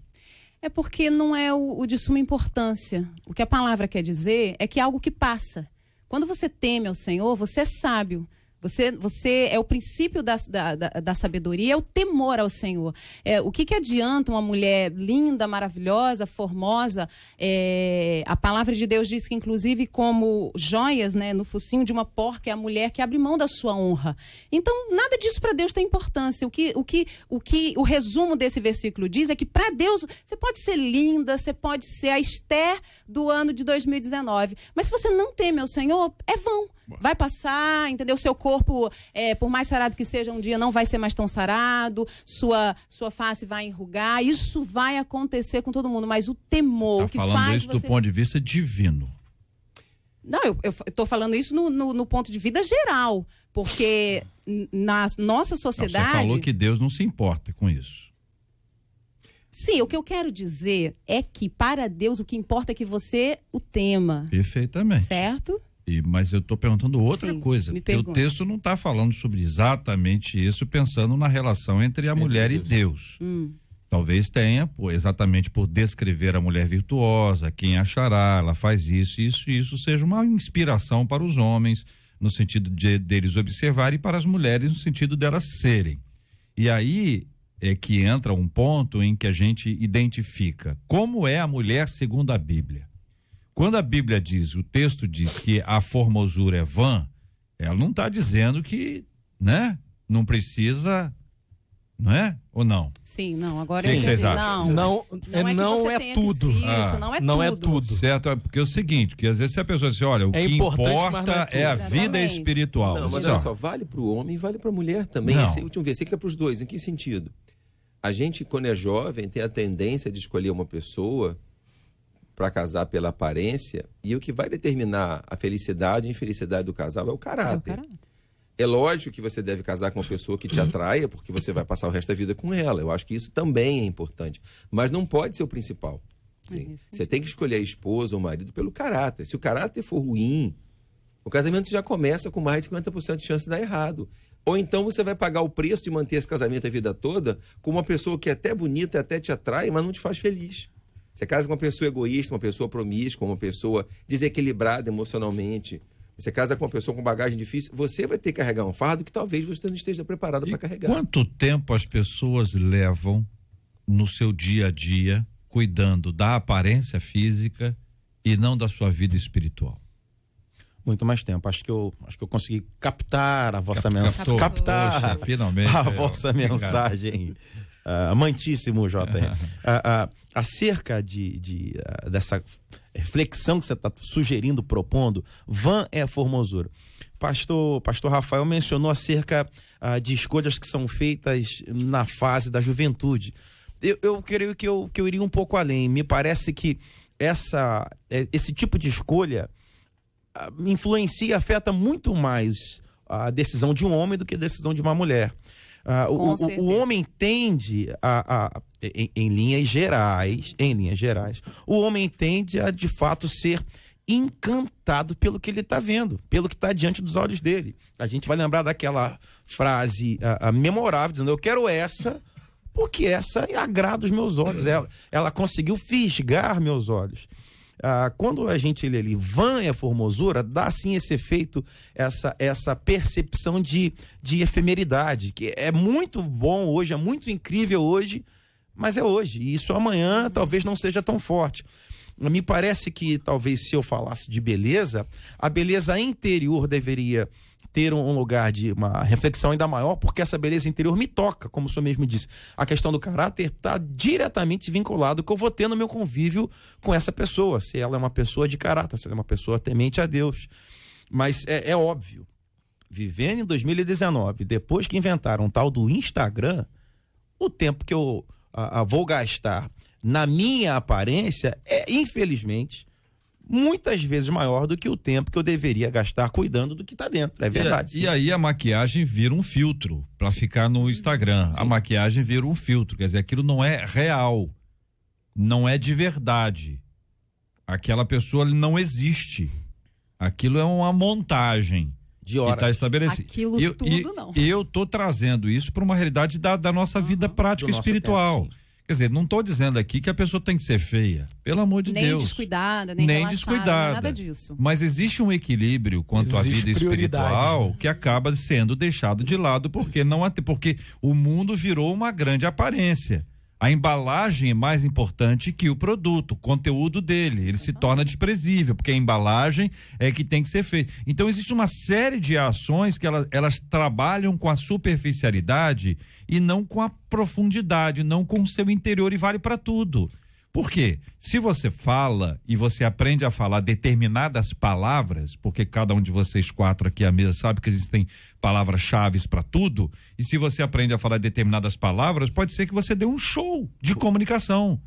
É porque não é o de suma importância. O que a palavra quer dizer é que é algo que passa. Quando você teme ao Senhor, você é sábio. Você é o princípio da sabedoria, é o temor ao Senhor. O que adianta uma mulher linda, maravilhosa, formosa? A palavra de Deus diz que, inclusive, como joias, né, no focinho de uma porca, é a mulher que abre mão da sua honra. Então, nada disso para Deus tem importância. O resumo desse versículo diz é que para Deus, você pode ser linda, você pode ser a Esther do ano de 2019, mas se você não teme ao Senhor, é vão. Vai passar, entendeu? Seu corpo, por mais sarado que seja, um dia não vai ser mais tão sarado, sua face vai enrugar, isso vai acontecer com todo mundo, mas o temor que faz... falando isso do ponto de vista divino. Não, eu estou falando isso no ponto de vida geral, porque na nossa sociedade... Você falou que Deus não se importa com isso. Sim, o que eu quero dizer é que para Deus o que importa é que você o tema. Perfeitamente. Certo? Mas eu estou perguntando outra coisa. Me o texto não está falando sobre exatamente isso, pensando na relação entre a mulher e Deus. Talvez tenha, exatamente por descrever a mulher virtuosa, quem achará, ela faz isso seja uma inspiração para os homens, no sentido deles observarem, e para as mulheres, no sentido delas serem. E aí é que entra um ponto em que a gente identifica como é a mulher segundo a Bíblia. Quando a Bíblia diz, o texto diz que a formosura é vã, ela não está dizendo que, né, não precisa, não é? Ou não? Sim, não, agora eu entendi. Não é tudo. Não é tudo. Certo, porque é o seguinte, que às vezes se a pessoa diz, olha, o que importa é a vida espiritual. Não, mas olha só, vale para o homem e vale para a mulher também. Esse último versículo é para os dois. Em que sentido? A gente, quando é jovem, tem a tendência de escolher uma pessoa para casar pela aparência, e o que vai determinar a felicidade e infelicidade do casal é o caráter. É lógico que você deve casar com uma pessoa que te atraia, porque você vai passar o resto da vida com ela. Eu acho que isso também é importante. Mas não pode ser o principal. Você tem que escolher a esposa ou o marido pelo caráter. Se o caráter for ruim, o casamento já começa com mais de 50% de chance de dar errado. Ou então você vai pagar o preço de manter esse casamento a vida toda com uma pessoa que é até bonita, até te atrai, mas não te faz feliz. Você casa com uma pessoa egoísta, uma pessoa promíscua, uma pessoa desequilibrada emocionalmente. Você casa com uma pessoa com bagagem difícil, você vai ter que carregar um fardo que talvez você não esteja preparado para carregar. Quanto tempo as pessoas levam no seu dia a dia cuidando da aparência física e não da sua vida espiritual? Muito mais tempo. Acho que eu consegui captar a vossa mensagem. Captar finalmente a vossa mensagem. Amantíssimo, JR. Acerca dessa reflexão que você está sugerindo, propondo, vã é a formosura. Pastor Rafael mencionou acerca de escolhas que são feitas na fase da juventude. Eu creio que eu iria um pouco além. Me parece que esse tipo de escolha influencia, afeta muito mais a decisão de um homem do que a decisão de uma mulher. O homem tende em linhas gerais, o homem tende a de fato ser encantado pelo que ele está vendo, pelo que está diante dos olhos dele. A gente vai lembrar daquela frase memorável, dizendo: eu quero essa, porque essa agrada os meus olhos. Ela conseguiu fisgar meus olhos. Quando a gente lê ali vã é a formosura, dá sim esse efeito, essa percepção de efemeridade, que é muito bom hoje, é muito incrível hoje, mas é hoje, e isso amanhã talvez não seja tão forte. Me parece que talvez, se eu falasse de beleza, a beleza interior deveria ter um lugar de uma reflexão ainda maior, porque essa beleza interior me toca, como o senhor mesmo disse. A questão do caráter está diretamente vinculado com o que eu vou ter no meu convívio com essa pessoa, se ela é uma pessoa de caráter, se ela é uma pessoa temente a Deus. Mas é óbvio, vivendo em 2019, depois que inventaram o tal do Instagram, o tempo que eu vou gastar na minha aparência é, infelizmente, muitas vezes maior do que o tempo que eu deveria gastar cuidando do que está dentro. É verdade. E aí a maquiagem vira um filtro para ficar no Instagram. Sim. A maquiagem vira um filtro, quer dizer, aquilo não é real, não é de verdade. Aquela pessoa não existe. Aquilo é uma montagem de hora que está estabelecida. Aquilo tudo não. Eu tô trazendo isso para uma realidade da nossa vida prática espiritual. Tempo, quer dizer, não estou dizendo aqui que a pessoa tem que ser feia, pelo amor de Deus. Nem descuidada, nem relaxada, nada disso. Mas existe um equilíbrio quanto à vida espiritual, né, que acaba sendo deixado de lado porque o mundo virou uma grande aparência. A embalagem é mais importante que o produto, o conteúdo dele. Ele se torna desprezível, porque a embalagem é que tem que ser feita. Então existe uma série de ações que elas trabalham com a superficialidade e não com a profundidade, não com o seu interior, e vale para tudo. Por quê? Se você fala e você aprende a falar determinadas palavras, porque cada um de vocês quatro aqui à mesa sabe que existem palavras-chave para tudo, e se você aprende a falar determinadas palavras, pode ser que você dê um show de comunicação.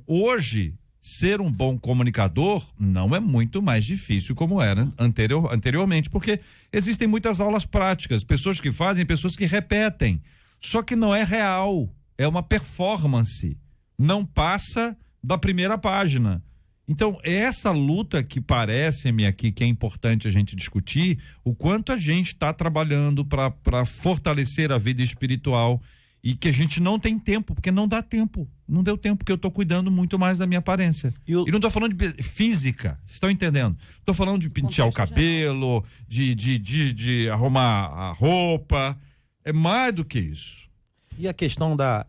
Hoje, ser um bom comunicador não é muito mais difícil como era anteriormente, porque existem muitas aulas práticas, pessoas que fazem, pessoas que repetem, só que não é real, é uma performance. Não passa da primeira página. Então, essa luta que parece-me aqui que é importante a gente discutir, o quanto a gente está trabalhando para fortalecer a vida espiritual, e que a gente não tem tempo, porque não dá tempo. Não deu tempo, porque eu estou cuidando muito mais da minha aparência. E não estou falando de física, vocês estão entendendo? Estou falando de pentear o cabelo, de arrumar a roupa. É mais do que isso. E a questão da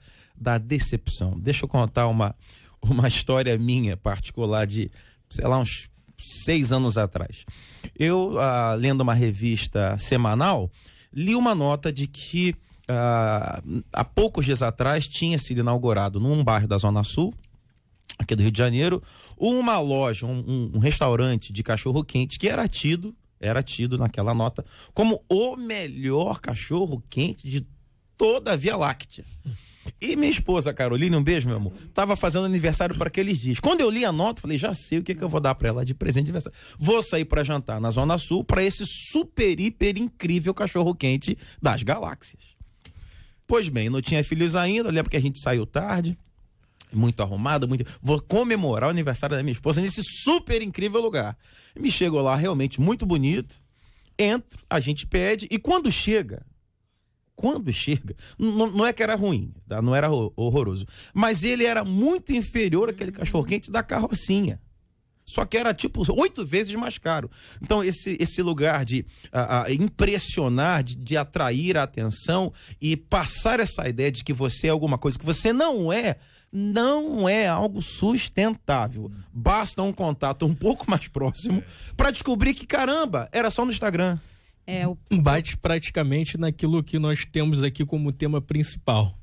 decepção. Deixa eu contar uma história minha particular de, sei lá, uns 6 anos atrás. Eu, lendo uma revista semanal, li uma nota de que há poucos dias atrás tinha sido inaugurado num bairro da Zona Sul, aqui do Rio de Janeiro, uma loja, um restaurante de cachorro-quente que era tido naquela nota como o melhor cachorro-quente de toda a Via Láctea. E minha esposa, Caroline, um beijo, meu amor, tava fazendo aniversário para aqueles dias. Quando eu li a nota, falei, já sei o que eu vou dar para ela de presente de aniversário. Vou sair para jantar na Zona Sul para esse super, hiper incrível cachorro-quente das galáxias. Pois bem, não tinha filhos ainda, eu lembro que a gente saiu tarde, muito arrumado, vou comemorar o aniversário da minha esposa nesse super incrível lugar. Me chegou lá realmente muito bonito, entro, a gente pede, e quando chega, não é que era ruim, tá? Não era horroroso, mas ele era muito inferior àquele cachorro-quente da carrocinha. Só que era tipo 8 vezes mais caro. Então esse lugar de impressionar, de atrair a atenção e passar essa ideia de que você é alguma coisa que você não é algo sustentável. Basta um contato um pouco mais próximo para descobrir que, caramba, era só no Instagram. Bate praticamente naquilo que nós temos aqui como tema principal.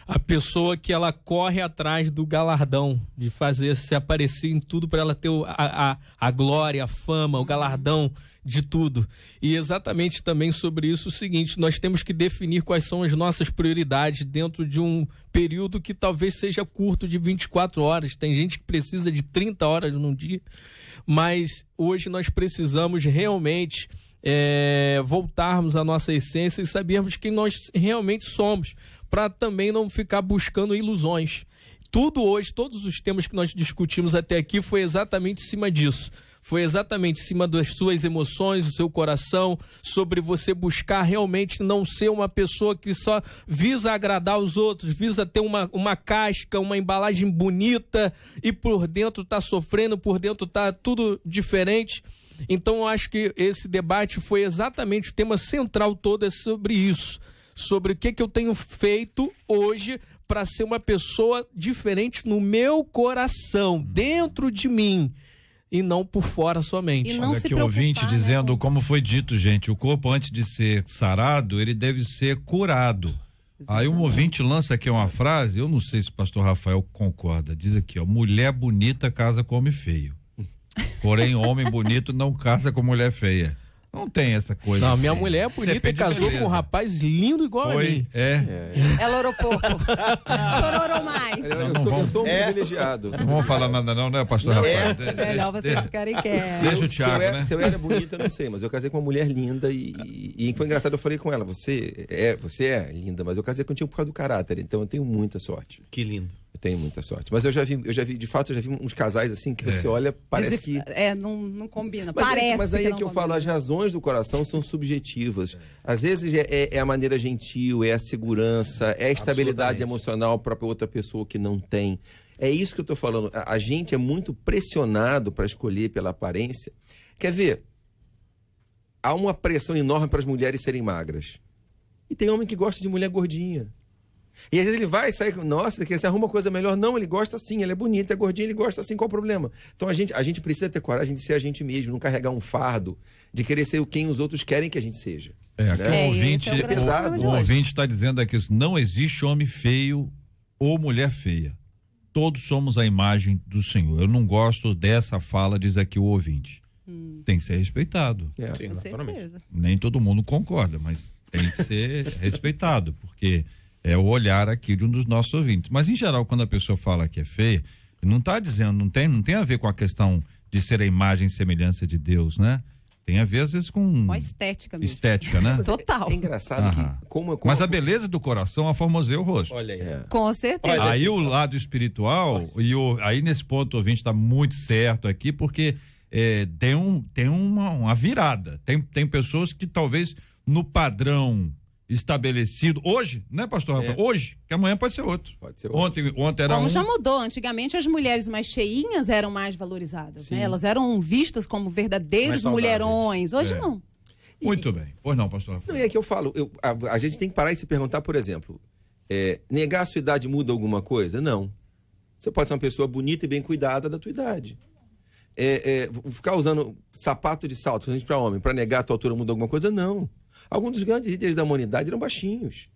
A pessoa que ela corre atrás do galardão, de fazer se aparecer em tudo para ela ter a glória, a fama, o galardão de tudo. E exatamente também sobre isso o seguinte, nós temos que definir quais são as nossas prioridades dentro de um período que talvez seja curto, de 24 horas. Tem gente que precisa de 30 horas num dia, mas hoje nós precisamos realmente voltarmos à nossa essência e sabermos quem nós realmente somos, para também não ficar buscando ilusões. Tudo hoje, todos os temas que nós discutimos até aqui foi exatamente em cima disso. Foi exatamente em cima das suas emoções, do seu coração, sobre você buscar realmente não ser uma pessoa que só visa agradar os outros, visa ter uma casca, uma embalagem bonita e por dentro tá sofrendo, por dentro tá tudo diferente. Então eu acho que esse debate foi exatamente o tema central todo, é sobre isso, sobre o que eu tenho feito hoje para ser uma pessoa diferente no meu coração, dentro de mim, e não por fora somente. E não Olha se aqui o ouvinte dizendo, como foi dito, gente, o corpo antes de ser sarado, ele deve ser curado. Exatamente. Aí um ouvinte lança aqui uma frase, eu não sei se o pastor Rafael concorda, diz aqui, ó, mulher bonita casa com homem feio. Porém, homem bonito não casa com mulher feia. Não tem essa coisa. Não, assim. minha mulher é bonita e casou com um rapaz lindo igual a mim. Ela orou pouco. Chororou mais. Eu sou um privilegiado. Não vamos falar nada não, né, pastor Rafael? Melhor vocês ficarem quietos. Deixa o Thiago, né? Se eu era bonita, eu não sei, mas eu casei com uma mulher linda e foi engraçado, eu falei com ela, você é linda, mas eu casei contigo por causa do caráter, então eu tenho muita sorte. Que lindo. Eu tenho muita sorte. Mas eu já vi, de fato, uns casais assim que você olha, parece que... não combina. Mas aí é que eu combina. falo, as razões do coração são subjetivas. Às vezes é a maneira gentil, é a segurança, é a estabilidade emocional para outra pessoa que não tem. É isso que eu tô falando. A gente é muito pressionado para escolher pela aparência. Quer ver? Há uma pressão enorme para as mulheres serem magras. E tem homem que gosta de mulher gordinha. E às vezes ele vai sair, nossa, que você arruma coisa melhor. Não, ele gosta assim, ele é bonito, é gordinho, ele gosta assim, qual o problema? Então a gente precisa ter coragem de ser a gente mesmo, não carregar um fardo de querer ser quem os outros querem que a gente seja. O ouvinte está dizendo aqui, não existe homem feio ou mulher feia. Todos somos a imagem do Senhor. Eu não gosto dessa fala, diz aqui o ouvinte. Tem que ser respeitado. Sim, com certeza. Nem todo mundo concorda, mas tem que ser respeitado, porque é o olhar aqui de um dos nossos ouvintes. Mas, em geral, quando a pessoa fala que é feia, não está dizendo, não tem a ver com a questão de ser a imagem e semelhança de Deus, né? Tem a ver, às vezes, com a estética mesmo. Estética, né? Total. É engraçado que... Mas a beleza do coração aformoseia o rosto. Olha aí. Com certeza. Aí o lado espiritual, aí nesse ponto o ouvinte está muito certo aqui, porque tem uma virada. Tem pessoas que talvez no padrão estabelecido hoje, né, pastor Rafael? Hoje, que amanhã pode ser outro. Pode ser outro. Ontem era Como já mudou. Antigamente as mulheres mais cheinhas eram mais valorizadas, né? Elas eram vistas como verdadeiros mulherões. Hoje não. Muito bem. Pois não, pastor Rafael. Não, é que eu falo, a gente tem que parar e se perguntar, por exemplo, negar a sua idade muda alguma coisa? Não. Você pode ser uma pessoa bonita e bem cuidada da tua idade. Ficar usando sapato de salto para homem, para negar a tua altura muda alguma coisa? Não. Alguns dos grandes líderes da humanidade eram baixinhos.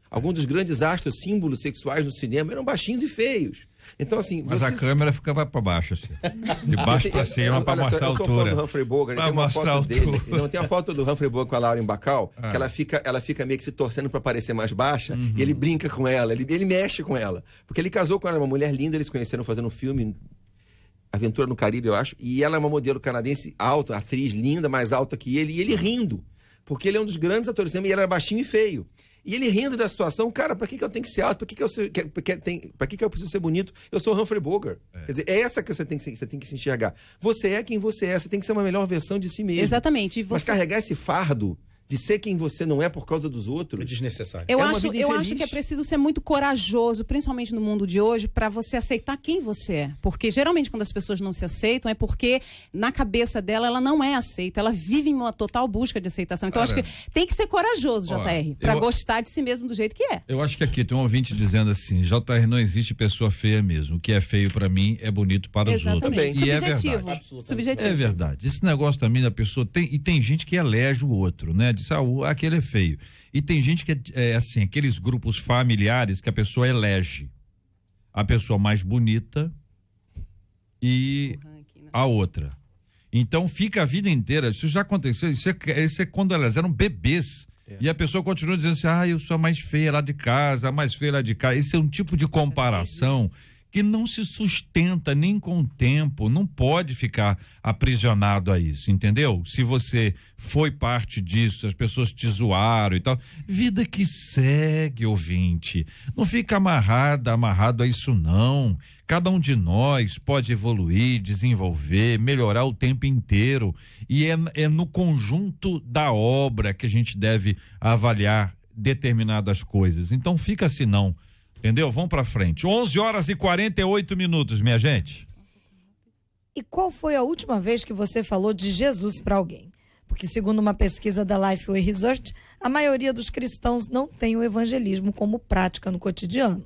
Alguns dos grandes astros, símbolos sexuais no cinema eram baixinhos e feios. Então, assim... Mas a câmera ficava para baixo, assim. De baixo para cima, para mostrar a altura. Eu sou fã do Humphrey Bogart, tem uma foto dele. Não, tem a foto do Humphrey Bogart com a Lauren Bacall, que ela fica meio que se torcendo para parecer mais baixa, e ele brinca com ela, ele mexe com ela. Porque ele casou com ela, uma mulher linda, eles se conheceram fazendo um filme... Aventura no Caribe, eu acho. E ela é uma modelo canadense alta, atriz linda, mais alta que ele. E ele rindo. Porque ele é um dos grandes atores do cinema e ela era baixinho e feio. E ele rindo da situação, cara, pra que eu tenho que ser alto? Pra que eu preciso ser bonito? Eu sou Humphrey Bogart. Quer dizer, é essa que você tem que se enxergar. Você é quem você é, você tem que ser uma melhor versão de si mesmo. Exatamente. Mas carregar esse fardo de ser quem você não é por causa dos outros... É desnecessário. Eu acho que é preciso ser muito corajoso, principalmente no mundo de hoje, para você aceitar quem você é. Porque geralmente quando as pessoas não se aceitam é porque na cabeça dela ela não é aceita. Ela vive em uma total busca de aceitação. Então acho que tem que ser corajoso, JR, para gostar de si mesmo do jeito que é. Eu acho que aqui tem um ouvinte dizendo assim, JR, não existe pessoa feia mesmo. O que é feio para mim é bonito para os outros. Também. E é verdade. Subjetivo. É verdade. Esse negócio também da pessoa tem gente que elege o outro, né? disse, aquele é feio. E tem gente que é assim, aqueles grupos familiares que a pessoa elege a pessoa mais bonita e a outra. Então fica a vida inteira, isso já aconteceu, isso é quando elas eram bebês. E a pessoa continua dizendo assim, eu sou a mais feia lá de casa, a mais feia lá de cá. Esse é um tipo de comparação que não se sustenta nem com o tempo, não pode ficar aprisionado a isso, entendeu? Se você foi parte disso, as pessoas te zoaram e tal, vida que segue, ouvinte, não fica amarrado a isso não. Cada um de nós pode evoluir, desenvolver, melhorar o tempo inteiro, e é no conjunto da obra que a gente deve avaliar determinadas coisas. Então fica assim não. Entendeu? Vamos pra frente. 11h48, minha gente. E qual foi a última vez que você falou de Jesus para alguém? Porque, segundo uma pesquisa da Lifeway Research, a maioria dos cristãos não tem o evangelismo como prática no cotidiano.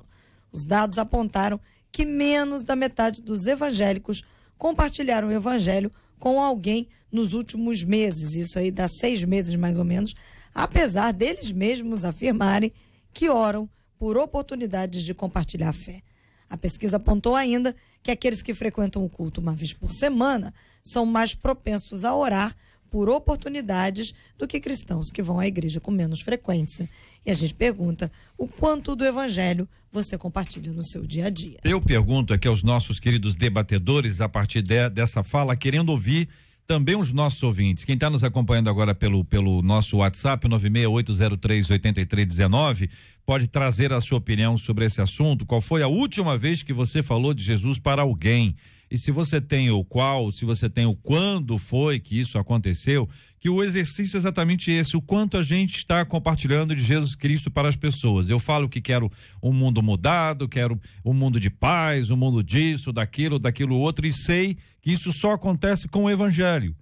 Os dados apontaram que menos da metade dos evangélicos compartilharam o evangelho com alguém nos últimos meses. Isso aí dá 6 meses mais ou menos, apesar deles mesmos afirmarem que oram por oportunidades de compartilhar a fé. A pesquisa apontou ainda que aqueles que frequentam o culto uma vez por semana são mais propensos a orar por oportunidades do que cristãos que vão à igreja com menos frequência. E a gente pergunta, o quanto do evangelho você compartilha no seu dia a dia? Eu pergunto aqui aos nossos queridos debatedores, a partir dessa fala, querendo ouvir também os nossos ouvintes. Quem está nos acompanhando agora pelo nosso WhatsApp, 968038319, pode trazer a sua opinião sobre esse assunto. Qual foi a última vez que você falou de Jesus para alguém? E se você tem o qual, se você tem o quando foi que isso aconteceu, que o exercício é exatamente esse, o quanto a gente está compartilhando de Jesus Cristo para as pessoas. Eu falo que quero um mundo mudado, quero um mundo de paz, um mundo disso, daquilo outro, e sei que isso só acontece com o evangelho.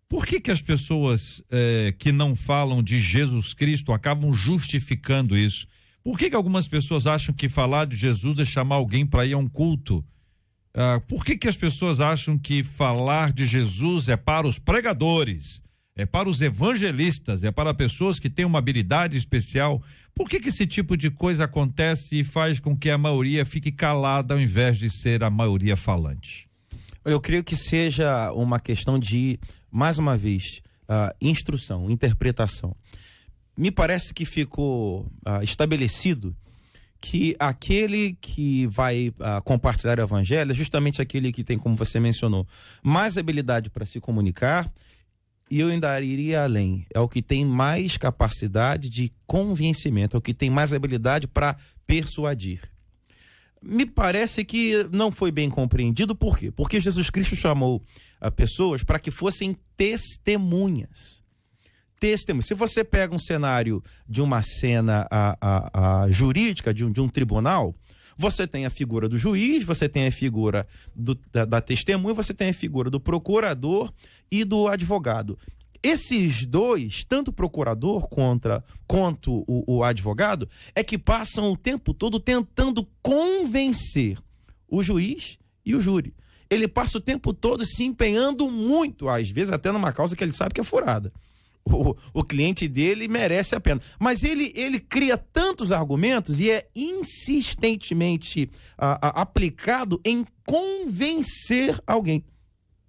Por que as pessoas que não falam de Jesus Cristo acabam justificando isso? Por que algumas pessoas acham que falar de Jesus é chamar alguém para ir a um culto? Por que as pessoas acham que falar de Jesus é para os pregadores, é para os evangelistas, é para pessoas que têm uma habilidade especial? Por que esse tipo de coisa acontece e faz com que a maioria fique calada ao invés de ser a maioria falante? Eu creio que seja uma questão de, mais uma vez, instrução, interpretação. Me parece que ficou estabelecido que aquele que vai compartilhar o evangelho é justamente aquele que tem, como você mencionou, mais habilidade para se comunicar, e eu ainda iria além, é o que tem mais capacidade de convencimento, é o que tem mais habilidade para persuadir. Me parece que não foi bem compreendido. Por quê? Porque Jesus Cristo chamou pessoas para que fossem testemunhas. Se você pega um cenário de uma cena jurídica, de um tribunal, você tem a figura do juiz, você tem a figura da testemunha, você tem a figura do procurador e do advogado. Esses dois, tanto o procurador quanto o advogado, é que passam o tempo todo tentando convencer o juiz e o júri. Ele passa o tempo todo se empenhando muito, às vezes até numa causa que ele sabe que é furada. O cliente dele merece a pena. Mas ele cria tantos argumentos e é insistentemente aplicado em convencer alguém.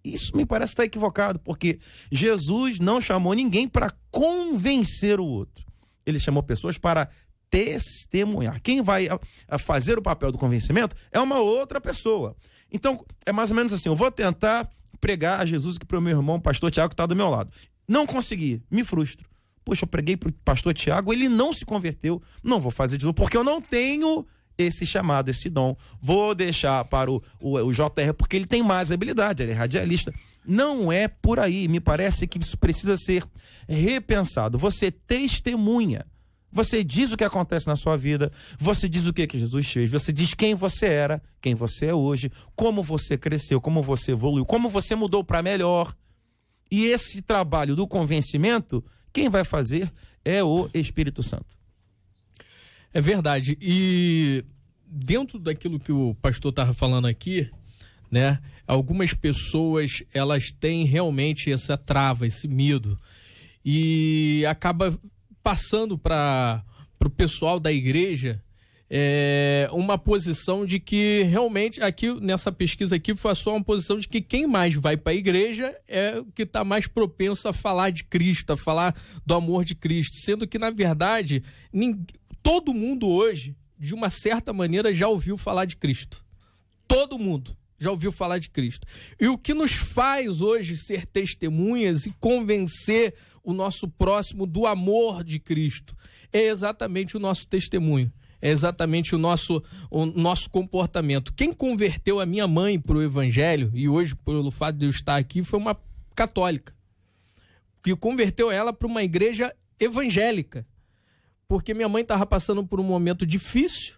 Isso me parece estar equivocado, porque Jesus não chamou ninguém para convencer o outro. Ele chamou pessoas para testemunhar. Quem vai fazer o papel do convencimento é uma outra pessoa. Então, é mais ou menos assim, eu vou tentar pregar a Jesus aqui para o meu irmão, o pastor Tiago, que está do meu lado. Não consegui, me frustro. Poxa, eu preguei para o pastor Tiago, ele não se converteu. Não vou fazer de novo, porque eu não tenho esse chamado, esse dom. Vou deixar para o JR, porque ele tem mais habilidade, ele é radialista. Não é por aí, me parece que isso precisa ser repensado. Você testemunha, você diz o que acontece na sua vida, você diz o que Jesus fez, você diz quem você era, quem você é hoje, como você cresceu, como você evoluiu, como você mudou para melhor. E esse trabalho do convencimento, quem vai fazer é o Espírito Santo. É verdade. E dentro daquilo que o pastor estava falando aqui, né? Algumas pessoas, elas têm realmente essa trava, esse medo. e acaba passando para o pessoal da igreja uma posição de que realmente, aqui nessa pesquisa aqui, foi só uma posição de que quem mais vai para a igreja é o que está mais propenso a falar de Cristo, a falar do amor de Cristo, sendo que, na verdade, todo mundo hoje, de uma certa maneira, já ouviu falar de Cristo. Todo mundo já ouviu falar de Cristo. E o que nos faz hoje ser testemunhas e convencer o nosso próximo do amor de Cristo é exatamente o nosso testemunho. É exatamente o nosso comportamento. Quem converteu a minha mãe para o evangelho, e hoje, pelo fato de eu estar aqui, foi uma católica, que converteu ela para uma igreja evangélica, porque minha mãe estava passando por um momento difícil,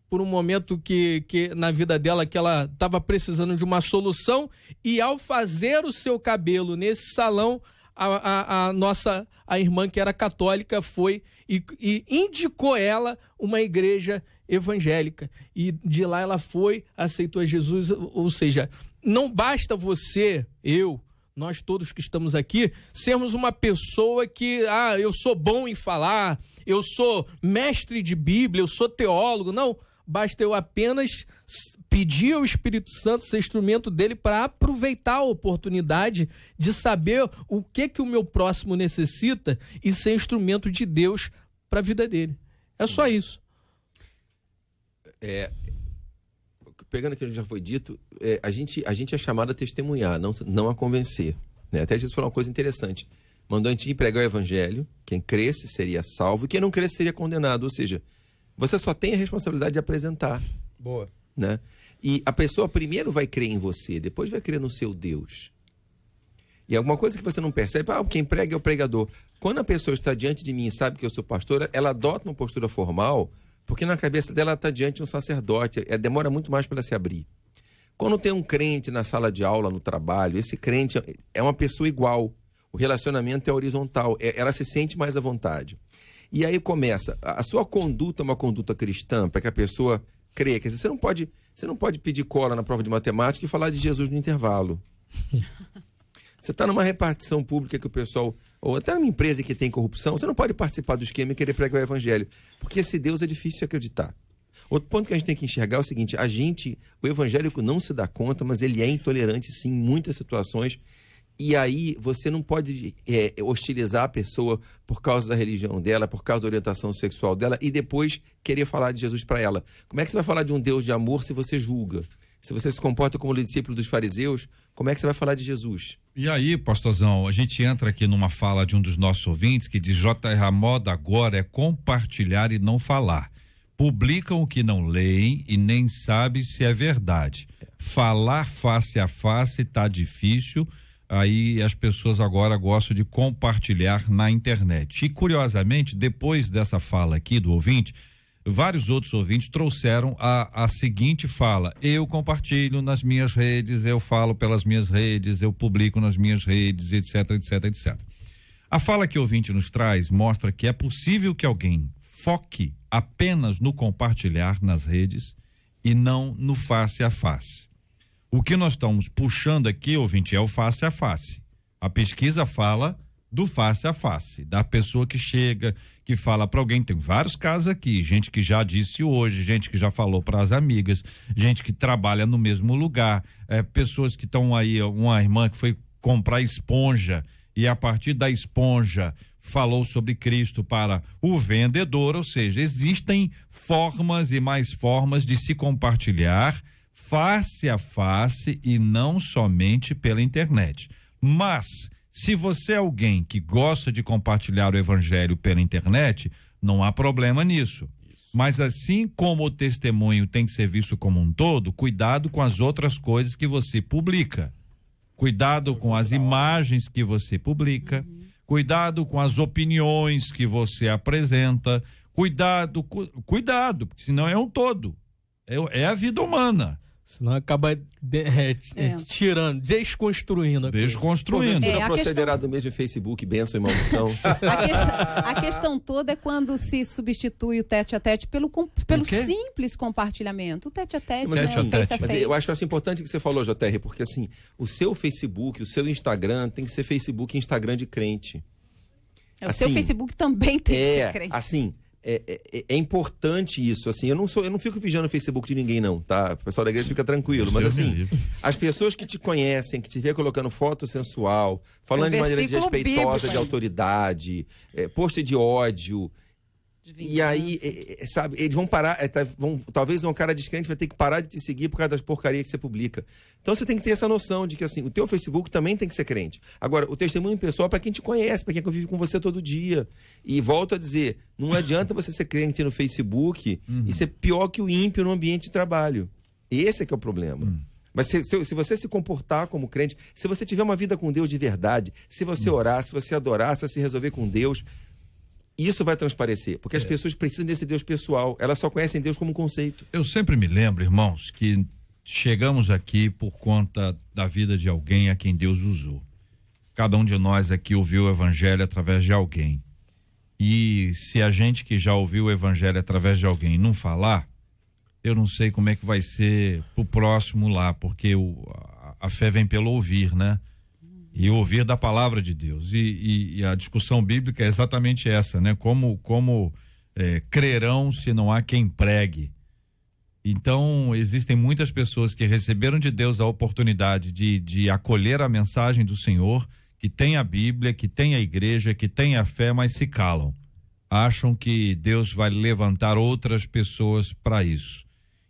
por um momento que na vida dela, que ela estava precisando de uma solução, e ao fazer o seu cabelo nesse salão, a irmã, que era católica, foi e indicou ela uma igreja evangélica. E de lá ela foi, aceitou a Jesus. Ou seja, não basta você, nós todos que estamos aqui, sermos uma pessoa que, eu sou bom em falar, eu sou mestre de Bíblia, eu sou teólogo. Não, basta eu apenas pedir ao Espírito Santo ser instrumento dele para aproveitar a oportunidade de saber o que o meu próximo necessita e ser instrumento de Deus para a vida dele. É só isso. Pegando aquilo que já foi dito, a gente é chamado a testemunhar, não a convencer. Né? Até Jesus falou uma coisa interessante. Mandou a gente ir pregar o evangelho, quem cresce seria salvo, e quem não cresce seria condenado. Ou seja, você só tem a responsabilidade de apresentar. Boa. Né? E a pessoa primeiro vai crer em você, depois vai crer no seu Deus. E alguma coisa que você não percebe, quem prega é o pregador. Quando a pessoa está diante de mim e sabe que eu sou pastor, ela adota uma postura formal, porque na cabeça dela ela está diante de um sacerdote, demora muito mais para ela se abrir. Quando tem um crente na sala de aula, no trabalho, esse crente é uma pessoa igual, o relacionamento é horizontal, ela se sente mais à vontade. E aí começa, a sua conduta é uma conduta cristã, para que a pessoa creia. Quer dizer, você não pode pedir cola na prova de matemática e falar de Jesus no intervalo. Você está numa repartição pública que o pessoal, ou até numa empresa que tem corrupção, você não pode participar do esquema e querer pregar o evangelho, porque esse Deus é difícil de acreditar. Outro ponto que a gente tem que enxergar é o seguinte, o evangélico não se dá conta, mas ele é intolerante sim em muitas situações, e aí você não pode hostilizar a pessoa por causa da religião dela, por causa da orientação sexual dela, e depois querer falar de Jesus para ela. Como é que você vai falar de um Deus de amor se você julga? Se você se comporta como discípulo dos fariseus, como é que você vai falar de Jesus? E aí, pastorzão, a gente entra aqui numa fala de um dos nossos ouvintes que diz: JR, a moda agora é compartilhar e não falar. Publicam o que não leem e nem sabem se é verdade. Falar face a face tá difícil, aí as pessoas agora gostam de compartilhar na internet. E curiosamente, depois dessa fala aqui do ouvinte, vários outros ouvintes trouxeram a seguinte fala: eu compartilho nas minhas redes, eu falo pelas minhas redes, eu publico nas minhas redes, etc, etc, etc. A fala que o ouvinte nos traz mostra que é possível que alguém foque apenas no compartilhar nas redes e não no face a face. O que nós estamos puxando aqui, ouvinte, é o face a face. A pesquisa fala do face a face, da pessoa que chega, que fala para alguém. Tem vários casos aqui, gente que já disse hoje, gente que já falou para as amigas, gente que trabalha no mesmo lugar, pessoas que estão aí, uma irmã que foi comprar esponja e a partir da esponja falou sobre Cristo para o vendedor. Ou seja, existem formas e mais formas de se compartilhar face a face e não somente pela internet. Mas se você é alguém que gosta de compartilhar o evangelho pela internet, não há problema nisso. Mas assim como o testemunho tem que ser visto como um todo, cuidado com as outras coisas que você publica. Cuidado com as imagens que você publica, cuidado com as opiniões que você apresenta, cuidado, porque senão é um todo. É a vida humana. Senão acaba tirando, desconstruindo. Desconstruindo. Procederá do mesmo Facebook, bênção e maldição. A questão toda é quando se substitui o tete-a-tete pelo simples compartilhamento. O tete-a-tete, Mas eu acho importante que você falou, JR, porque assim, o seu Facebook, o seu Instagram tem que ser Facebook e Instagram de crente. O seu Facebook também tem que ser crente. Assim, é importante isso, assim, eu não fico vigiando o Facebook de ninguém não, tá? O pessoal da igreja fica tranquilo, mas assim, as pessoas que te conhecem, que te vê colocando foto sensual, falando de maneira desrespeitosa de autoridade, post de ódio, e aí, sabe, eles vão parar, talvez um cara descrente vai ter que parar de te seguir por causa das porcarias que você publica. Então você tem que ter essa noção de que, assim, o teu Facebook também tem que ser crente. Agora, o testemunho pessoal é para quem te conhece, para quem convive com você todo dia. E volto a dizer, não adianta você ser crente no Facebook e ser pior que o ímpio no ambiente de trabalho. Esse é que é o problema. Mas se você se comportar como crente, se você tiver uma vida com Deus de verdade, se você orar, se você adorar, se você se resolver com Deus, isso vai transparecer, porque as pessoas precisam desse Deus pessoal, elas só conhecem Deus como conceito. Eu sempre me lembro, irmãos, que chegamos aqui por conta da vida de alguém a quem Deus usou. Cada um de nós aqui ouviu o evangelho através de alguém. E se a gente que já ouviu o evangelho através de alguém não falar, eu não sei como é que vai ser pro próximo lá, porque a fé vem pelo ouvir, né? E ouvir da palavra de Deus. E a discussão bíblica é exatamente essa, né? Como crerão se não há quem pregue. Então, existem muitas pessoas que receberam de Deus a oportunidade de acolher a mensagem do Senhor, que tem a Bíblia, que tem a igreja, que tem a fé, mas se calam. Acham que Deus vai levantar outras pessoas para isso.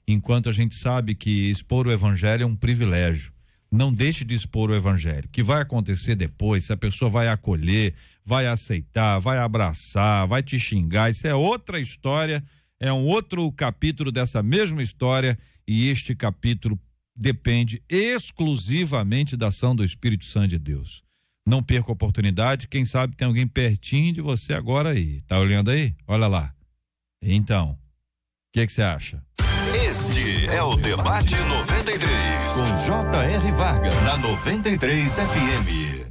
Enquanto a gente sabe que expor o evangelho é um privilégio. Não deixe de expor o evangelho. O que vai acontecer depois, se a pessoa vai acolher, vai aceitar, vai abraçar, vai te xingar, isso é outra história, é um outro capítulo dessa mesma história, e este capítulo depende exclusivamente da ação do Espírito Santo de Deus. Não perca a oportunidade, quem sabe tem alguém pertinho de você agora aí. Tá olhando aí? Olha lá. Então, o que você acha? Este é o Debate 93, com J.R. Varga, na 93 FM.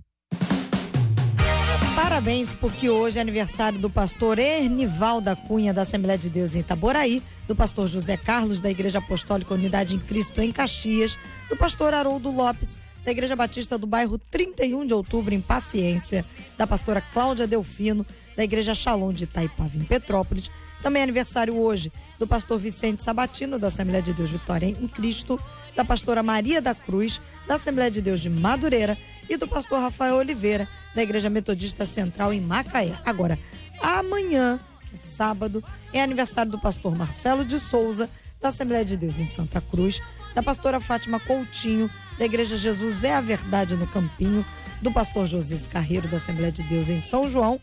Parabéns, porque hoje é aniversário do pastor Ernival da Cunha, da Assembleia de Deus em Itaboraí, do pastor José Carlos, da Igreja Apostólica Unidade em Cristo em Caxias, do pastor Haroldo Lopes, da Igreja Batista do bairro 31 de Outubro em Paciência, da pastora Cláudia Delfino, da Igreja Shalom de Itaipava em Petrópolis. Também é aniversário hoje do pastor Vicente Sabatino, da Assembleia de Deus Vitória em Cristo, da pastora Maria da Cruz, da Assembleia de Deus de Madureira, e do pastor Rafael Oliveira, da Igreja Metodista Central em Macaé. Agora, amanhã, sábado, é aniversário do pastor Marcelo de Souza, da Assembleia de Deus em Santa Cruz, da pastora Fátima Coutinho, da Igreja Jesus é a Verdade no Campinho, do pastor José Carreiro, da Assembleia de Deus em São João,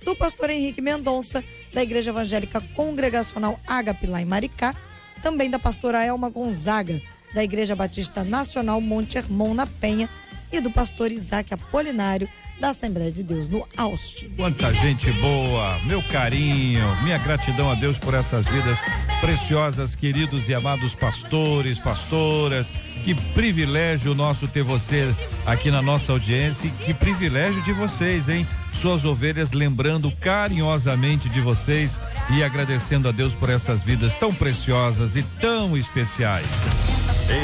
do pastor Henrique Mendonça, da Igreja Evangélica Congregacional Ágape lá em Maricá, também da pastora Elma Gonzaga, da Igreja Batista Nacional Monte Hermon na Penha, e do pastor Isaac Apolinário, da Assembleia de Deus no Austin. Quanta gente boa, meu carinho, minha gratidão a Deus por essas vidas preciosas, queridos e amados pastores, pastoras. Que privilégio nosso ter você aqui na nossa audiência, e que privilégio de vocês, hein? Suas ovelhas lembrando carinhosamente de vocês e agradecendo a Deus por essas vidas tão preciosas e tão especiais.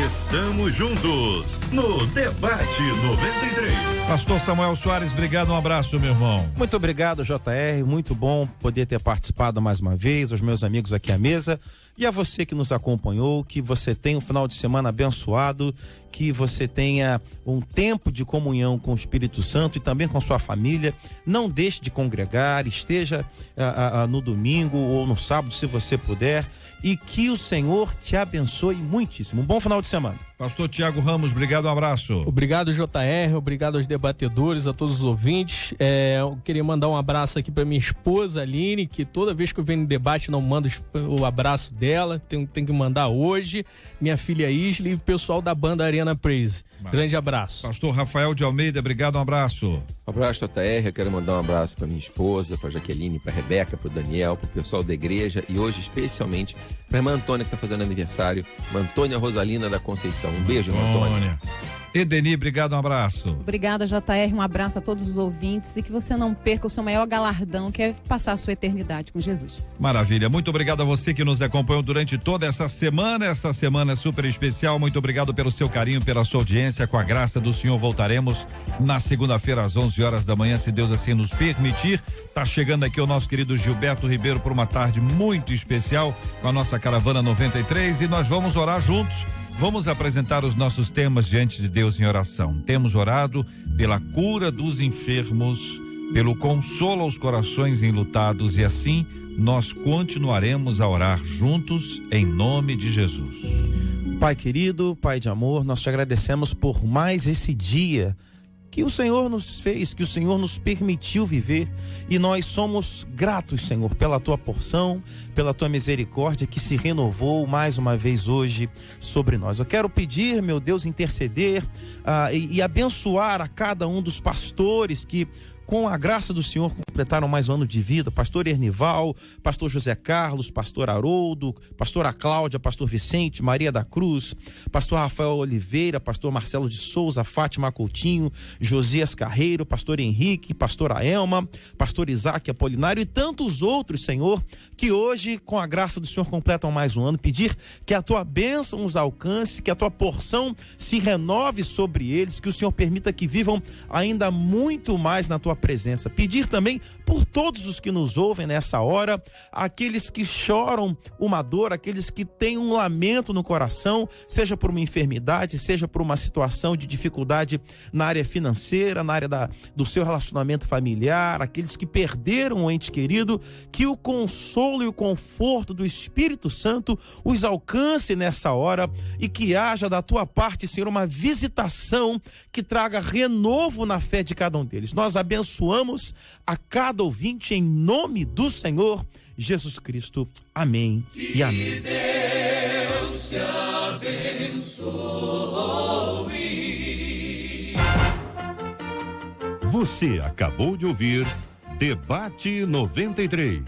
Estamos juntos no Debate 93. Pastor Samuel Soares, obrigado, um abraço, meu irmão. Muito obrigado, JR, muito bom poder ter participado mais uma vez, aos meus amigos aqui à mesa e a você que nos acompanhou, que você tenha um final de semana abençoado, que você tenha um tempo de comunhão com o Espírito Santo e também com sua família. Não deixe de congregar, esteja no domingo ou no sábado, se você puder, e que o Senhor te abençoe muitíssimo. Um bom final de semana. Pastor Tiago Ramos, obrigado, um abraço. Obrigado, JR, obrigado aos debatedores, a todos os ouvintes. Eu queria mandar um abraço aqui para minha esposa, Aline, que toda vez que eu venho no debate não mando o abraço dela, tem que mandar hoje. Minha filha Isli e o pessoal da banda Arena Praise. Grande abraço. Pastor Rafael de Almeida, obrigado, um abraço. Um abraço, JR, eu quero mandar um abraço para minha esposa, para Jaqueline, para Rebeca, para o Daniel, para o pessoal da igreja e hoje especialmente para a irmã Antônia, que está fazendo aniversário, irmã Antônia Rosalina da Conceição. Um beijo, irmã Antônia. Edeni, obrigado, um abraço. Obrigada, JR, um abraço a todos os ouvintes e que você não perca o seu maior galardão, que é passar a sua eternidade com Jesus. Maravilha, muito obrigado a você que nos acompanhou durante toda essa semana super especial. Muito obrigado pelo seu carinho, pela sua audiência. Com a graça do Senhor, voltaremos na segunda-feira às 11 horas da manhã, se Deus assim nos permitir. Tá chegando aqui o nosso querido Gilberto Ribeiro por uma tarde muito especial com a nossa Caravana 93 e nós vamos orar juntos. Vamos apresentar os nossos temas diante de Deus em oração. Temos orado pela cura dos enfermos, pelo consolo aos corações enlutados e assim nós continuaremos a orar juntos em nome de Jesus. Pai querido, Pai de amor, nós te agradecemos por mais esse dia que o Senhor nos fez, que o Senhor nos permitiu viver, e nós somos gratos, Senhor, pela tua porção, pela tua misericórdia que se renovou mais uma vez hoje sobre nós. Eu quero pedir, meu Deus, interceder e abençoar a cada um dos pastores que, com a graça do Senhor, completaram mais um ano de vida. Pastor Ernival, pastor José Carlos, pastor Haroldo, pastora Cláudia, pastor Vicente, Maria da Cruz, pastor Rafael Oliveira, pastor Marcelo de Souza, Fátima Coutinho, Josias Carreiro, pastor Henrique, pastora Elma, pastor Isaac Apolinário e tantos outros, Senhor, que hoje, com a graça do Senhor, completam mais um ano. Pedir que a tua bênção os alcance, que a tua porção se renove sobre eles, que o Senhor permita que vivam ainda muito mais na tua presença. Pedir também por todos os que nos ouvem nessa hora, aqueles que choram uma dor, aqueles que têm um lamento no coração, seja por uma enfermidade, seja por uma situação de dificuldade na área financeira, na área do seu relacionamento familiar, aqueles que perderam um ente querido, que o consolo e o conforto do Espírito Santo os alcance nessa hora e que haja da tua parte, Senhor, uma visitação que traga renovo na fé de cada um deles. Nós abençoamos a cada ouvinte em nome do Senhor Jesus Cristo. Amém e amém. Deus te abençoe. Você acabou de ouvir Debate 93.